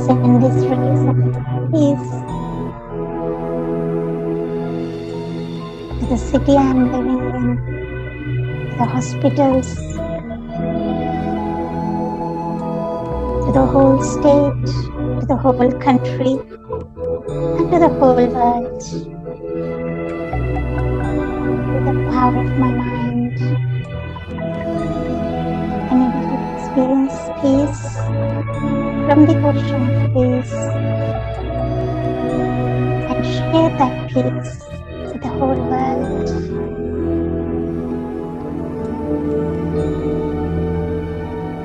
Send this rays of peace to the city I'm living in, to the hospitals, to the whole state, to the whole country, and to the whole world. With the power of my mind, I'm able to experience peace from the ocean of peace and share that peace with the whole world.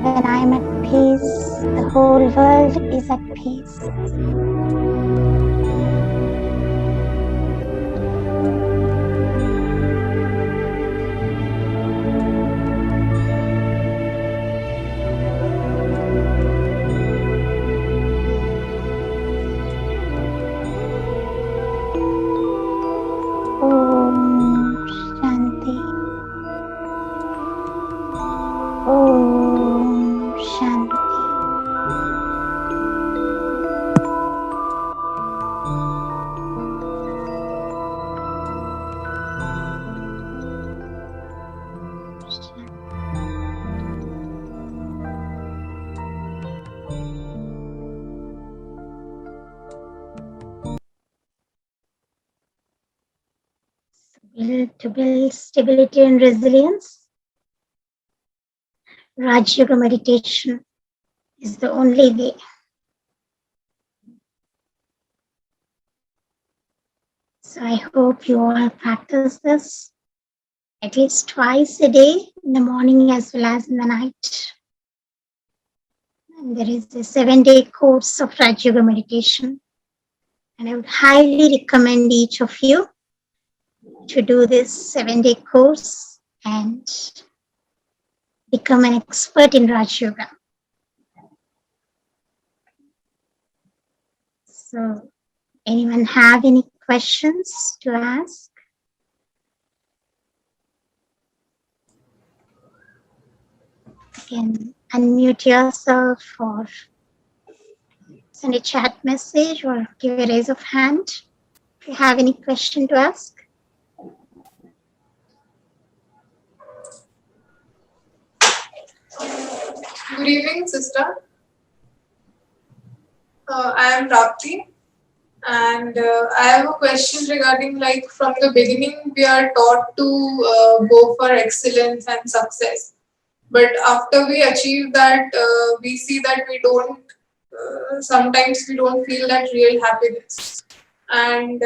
When I am at peace, the whole world is at peace. Om Shanti. Om Shanti. To build stability and resilience, Rajyoga meditation is the only way. So I hope you all practice this at least twice a day, in the morning as well as in the night. And there is a 7-day course of Rajyoga meditation. And I would highly recommend each of you to do this 7-day course and become an expert in Rajyoga. So, anyone have any questions to ask? You can unmute yourself or send a chat message or give a raise of hand if you have any question to ask. Good evening, sister. I am Rapti, and I have a question regarding, like, from the beginning we are taught to go for excellence and success, but after we achieve that, we see that we don't. Sometimes we don't feel that real happiness, and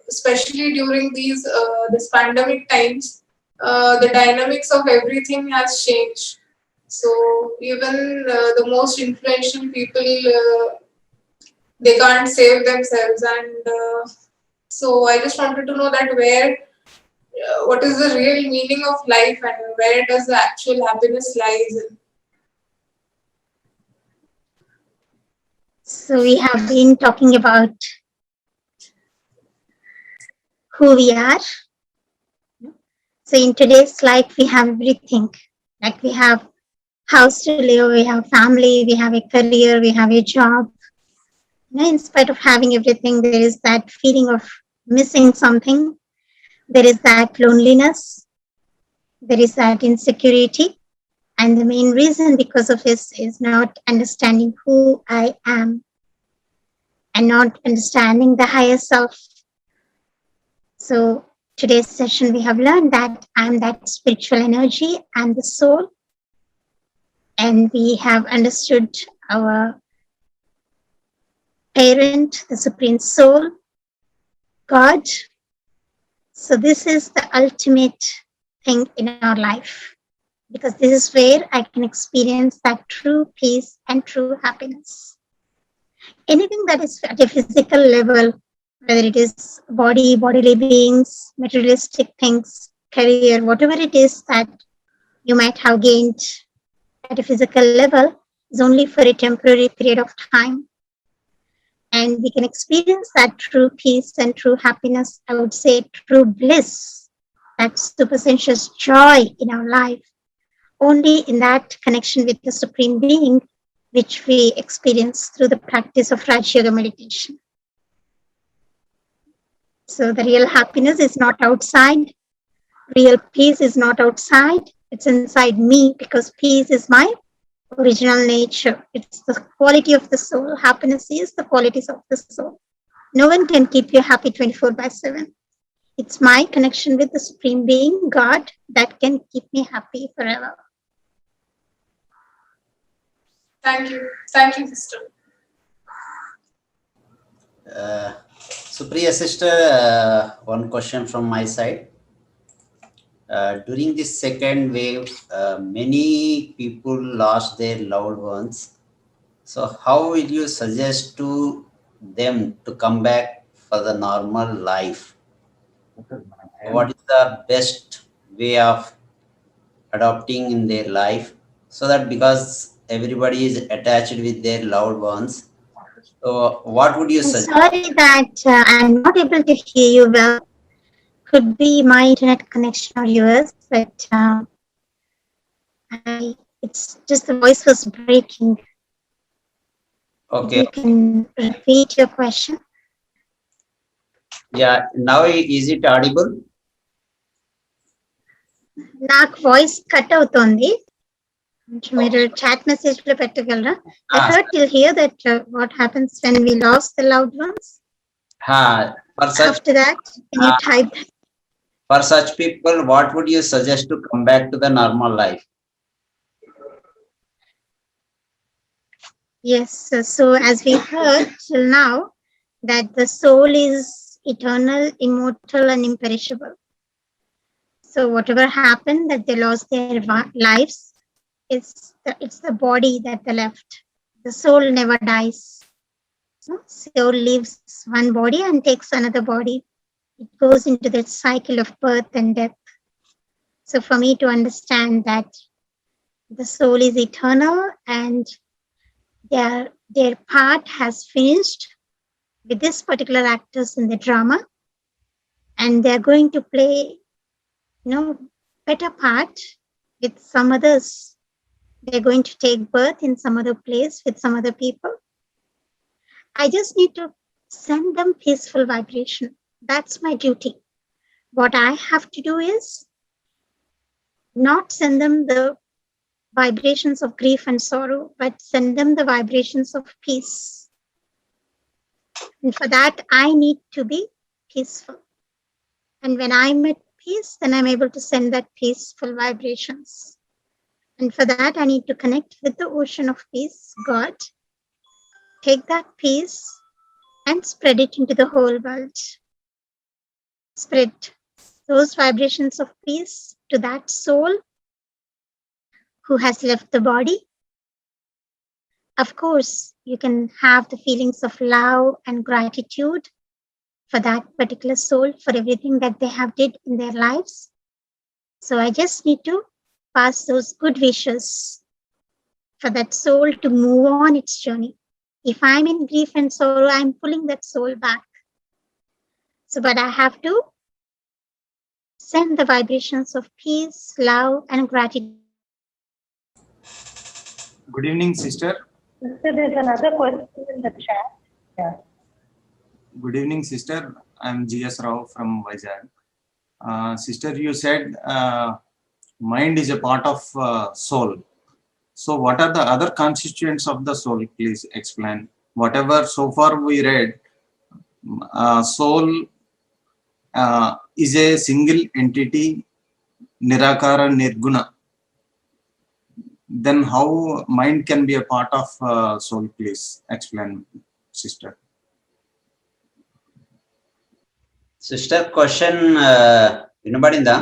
especially during these this pandemic times, the dynamics of everything has changed. So even the most influential people, they can't save themselves, and so I just wanted to know that what is the real meaning of life, and where does the actual happiness lies in? So we have been talking about who we are. So in today's life, we have everything. Like we have house to live, we have family, we have a career, we have a job. In spite of having everything, there is that feeling of missing something. There is that loneliness. There is that insecurity. And the main reason because of this is not understanding who I am and not understanding the higher self. So today's session, we have learned that I'm that spiritual energy, I'm the soul. And we have understood our parent, the Supreme Soul, God. So this is the ultimate thing in our life, because this is where I can experience that true peace and true happiness. Anything that is at a physical level, whether it is body, bodily beings, materialistic things, career, whatever it is that you might have gained at a physical level, is only for a temporary period of time. And we can experience that true peace and true happiness, I would say true bliss, that supersensuous joy in our life, only in that connection with the Supreme Being, which we experience through the practice of Rajyoga meditation. So the real happiness is not outside, real peace is not outside, it's inside me, because peace is my original nature. It's the quality of the soul. Happiness is the qualities of the soul. No one can keep you happy 24/7. It's my connection with the Supreme Being, God, that can keep me happy forever. Thank you. Thank you, sister. Supriya sister, one question from my side. During this second wave, many people lost their loved ones. So how will you suggest to them to come back for the normal life? What is the best way of adopting in their life, so that, because everybody is attached with their loved ones, so what would you I'm suggest? sorry that I'm not able to hear you well. Could be my internet connection or yours, but it's just the voice was breaking. Okay. You can repeat your question. Yeah, now is it audible? నాకు voice cut అవుతోంది. మీరు chat message లో పెట్టగలరా? I heard till here that what happens when we lost the loved ones. After that, can you type? For such people, what would you suggest to come back to the normal life? Yes, so as we heard till now, that the soul is eternal, immortal, and imperishable. So whatever happened, that they lost their lives, it's the body that they left. The soul never dies. Soul leaves one body and takes another body. It goes into that cycle of birth and death. So for me to understand that the soul is eternal and their part has finished with this particular actors in the drama, and they're going to play, better part with some others. They're going to take birth in some other place with some other people. I just need to send them peaceful vibration. That's my duty. What I have to do is not send them the vibrations of grief and sorrow, but send them the vibrations of peace. And for that, I need to be peaceful. And when I'm at peace, then I'm able to send that peaceful vibrations. And for that, I need to connect with the ocean of peace, God. Take that peace and spread it into the whole world. Spread those vibrations of peace to that soul who has left the body. Of course, you can have the feelings of love and gratitude for that particular soul, for everything that they have did in their lives. So I just need to pass those good wishes for that soul to move on its journey. If I'm in grief and sorrow, I'm pulling that soul back. So, but I have to send the vibrations of peace, love, and gratitude. Good evening, sister. Sister, there's another question in the chat. Yeah. Good evening, sister. I'm G.S. Rao from Vizag. Sister, you said mind is a part of soul. So what are the other constituents of the soul? Please explain. Whatever so far we read, soul is a single entity, Nirakara Nirguna. Then how mind can be a part of soul? Please explain, sister. Sister, question వినబడిందా?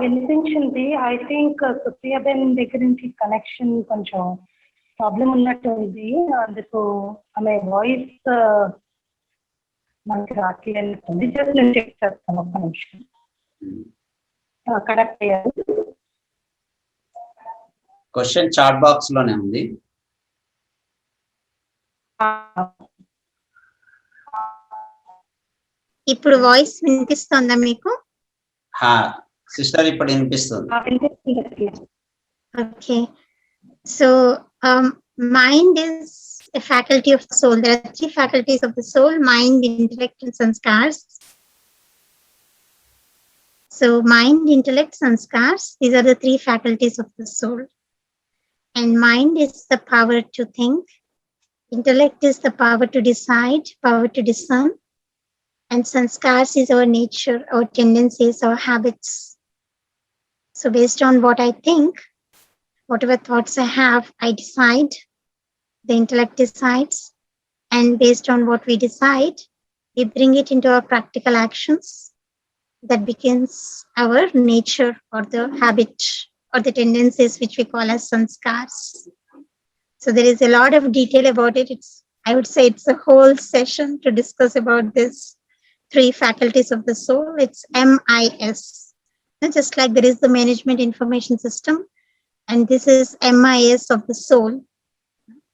వినిపించింది. I think Supriya Ben దగ్గర నుంచి connection కొంచెం problem ఉన్నట్టు ఉంది. అందుకు ఆమె voice మనకి రాట్లేనట్టుంది. Just నేను చెక్ చేస్తాను, ఒక్క నిమిషం. కరెక్ట్ అయ్యారు. క్వశ్చన్ చాట్ బాక్స్ లోనే ఉంది. ఇప్పుడు వాయిస్ వినిపిస్తుందా మీకు? సిస్టర్ ఇప్పుడు వినిపిస్తుంది. Okay. So, mind is a faculty of the soul. There are three faculties of the soul: mind, intellect, and sanskars. So, mind, intellect, sanskars, these are the three faculties of the soul. And mind is the power to think, intellect is the power to decide, power to discern, and sanskars is our nature, our tendencies, our habits. So, based on what I think, whatever thoughts I have, I decide, the intellect decides, and based on what we decide, we bring it into our practical actions. That becomes our nature or the habit or the tendencies which we call as sanskars. So there is a lot of detail about it. I would say it's a whole session to discuss about this three faculties of the soul. It's MIS. Just like there is the management information system, and this is MIS of the soul,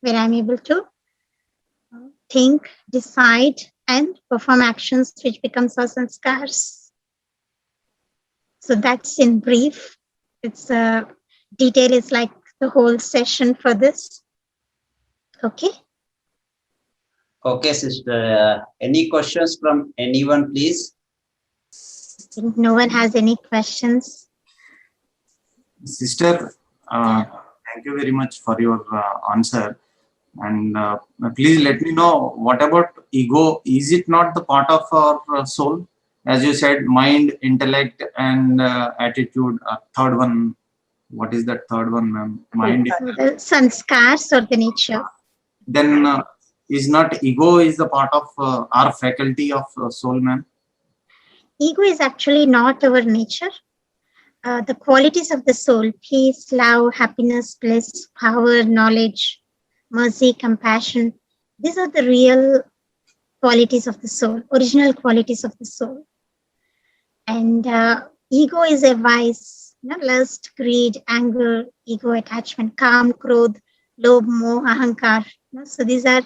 where I'm able to think, decide, and perform actions which becomes our sanskars. So that's in brief. It's detail is like the whole session for this. Okay. Okay, sister. Any questions from anyone, please? If no one has any questions. Sister, thank you very much for your answer. And please let me know, what about ego? Is it not the part of our soul? As you said, mind, intellect, and attitude. Third one, what is that third one, ma'am? Mind. So the sanskars or the nature. Then is not ego is the part of our faculty of soul, ma'am? Ego is actually not our nature. The qualities of the soul: peace, love, happiness, bliss, power, knowledge, mercy, compassion. These are the real qualities of the soul, original qualities of the soul. And ego is a vice: lust, greed, anger, ego attachment, kam, krodh, lobh, moh, ahankar. So these are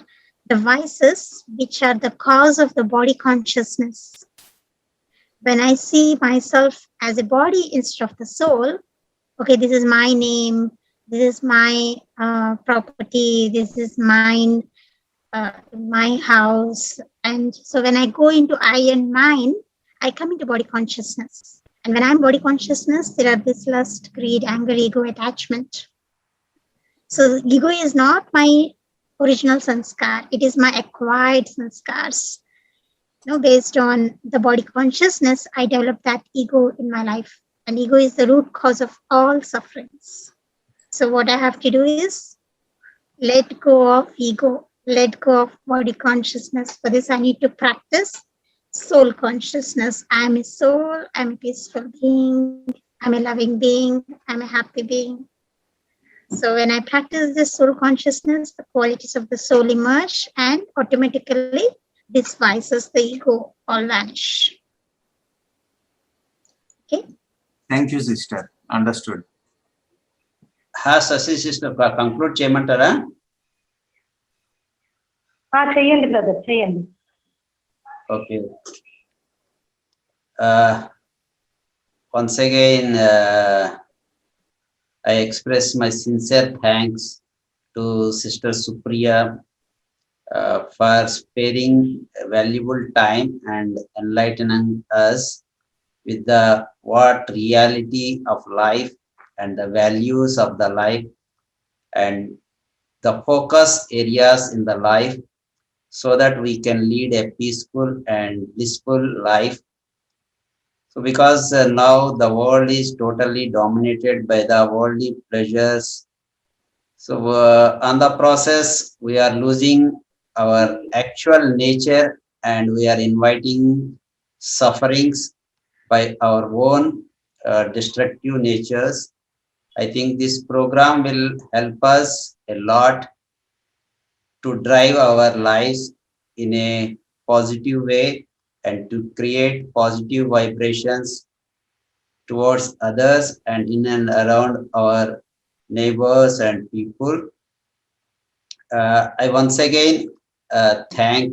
the vices which are the cause of the body consciousness. When I see myself as a body instead of the soul, okay, this is my name, this is my property, this is mine, my house. And so when I go into I and mine, I come into body consciousness. And when I'm body consciousness, there are this lust, greed, anger, ego, attachment. So ego is not my original sanskar. It is my acquired sanskars. Based on the body consciousness, I developed that ego in my life. And ego is the root cause of all sufferings. So what I have to do is let go of ego, let go of body consciousness. For this, I need to practice soul consciousness. I am a soul, I am a peaceful being, I'm a loving being, I'm a happy being. So when I practice this soul consciousness, the qualities of the soul emerge, and automatically these vices, the ego, all vanish. Okay. Thank you, sister. Understood. Sasi sister, conclude చేయమంటారా? చేయండి brother, చేయండి. Okay. Once again, I express my sincere thanks to Sister Supriya for sparing valuable time and enlightening us with the what reality of life and the values of the life and the focus areas in the life, so that we can lead a peaceful and blissful life. So because now the world is totally dominated by the worldly pleasures, so on the process we are losing our actual nature, and we are inviting sufferings by our own destructive natures. I think this program will help us a lot to drive our lives in a positive way and to create positive vibrations towards others and in and around our neighbors and people. I once again thank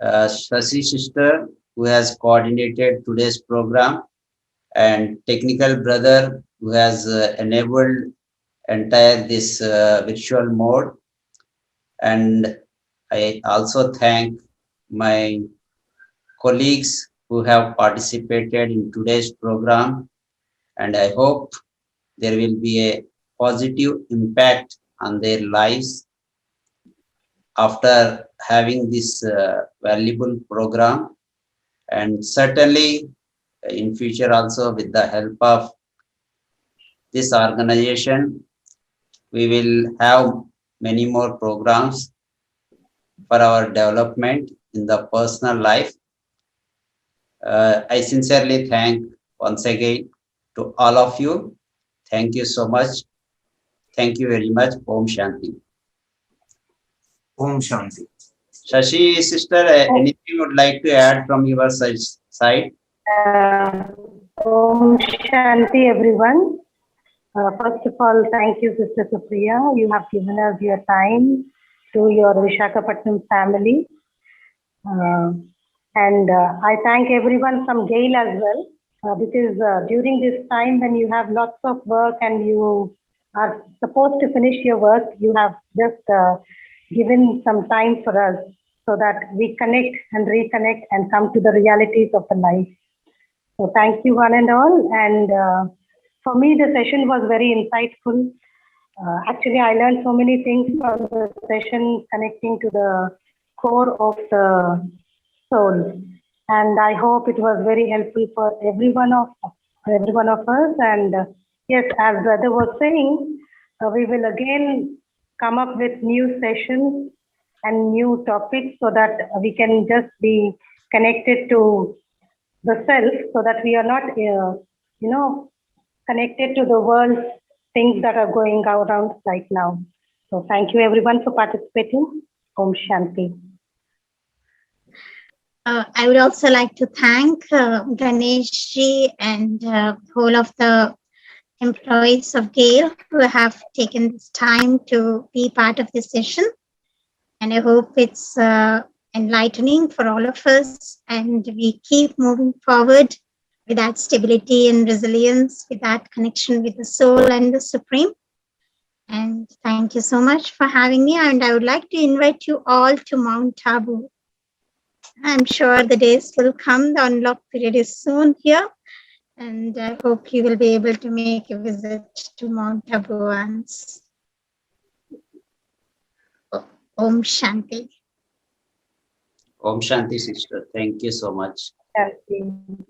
Sasi sister, who has coordinated today's program, and technical brother who has enabled entire this virtual mode. And I also thank my colleagues who have participated in today's program, and I hope there will be a positive impact on their lives after having this valuable program. And certainly in future also, with the help of this organization, we will have many more programs for our development in the personal life. I sincerely thank once again to all of you. Thank you so much. Thank you very much. Om Shanti. Om Shanti. Shashi, sister, anything you would like to add from your side? Om Shanti, everyone. First of all, thank you, Sister Supriya. You have given us your time to your Visakhapatnam family. And I thank everyone from GAIL as well, because during this time when you have lots of work and you are supposed to finish your work, you have just given some time for us so that we connect and reconnect and come to the realities of the life. So thank you one and all. And for me, the session was very insightful. Actually, I learned so many things from the session connecting to the core of the soul. And I hope it was very helpful for every one of us. And yes, as brother was saying, we will again come up with new sessions and new topics so that we can just be connected to the self, so that we are not, connected to the world things that are going around right now. So thank you everyone for participating. Om Shanti. I would also like to thank Ganesh ji and whole of the employees of GAIL who have taken this time to be part of this session. And I hope it's enlightening for all of us, and we keep moving forward with that stability and resilience, with that connection with the soul and the Supreme. And thank you so much for having me. And I would like to invite you all to Mount Abu. I'm sure the days will come. The unlock period is soon here. And I hope you will be able to make a visit to Mount Abu once. Om Shanti. Om Shanti, sister. Thank you so much. Shanti.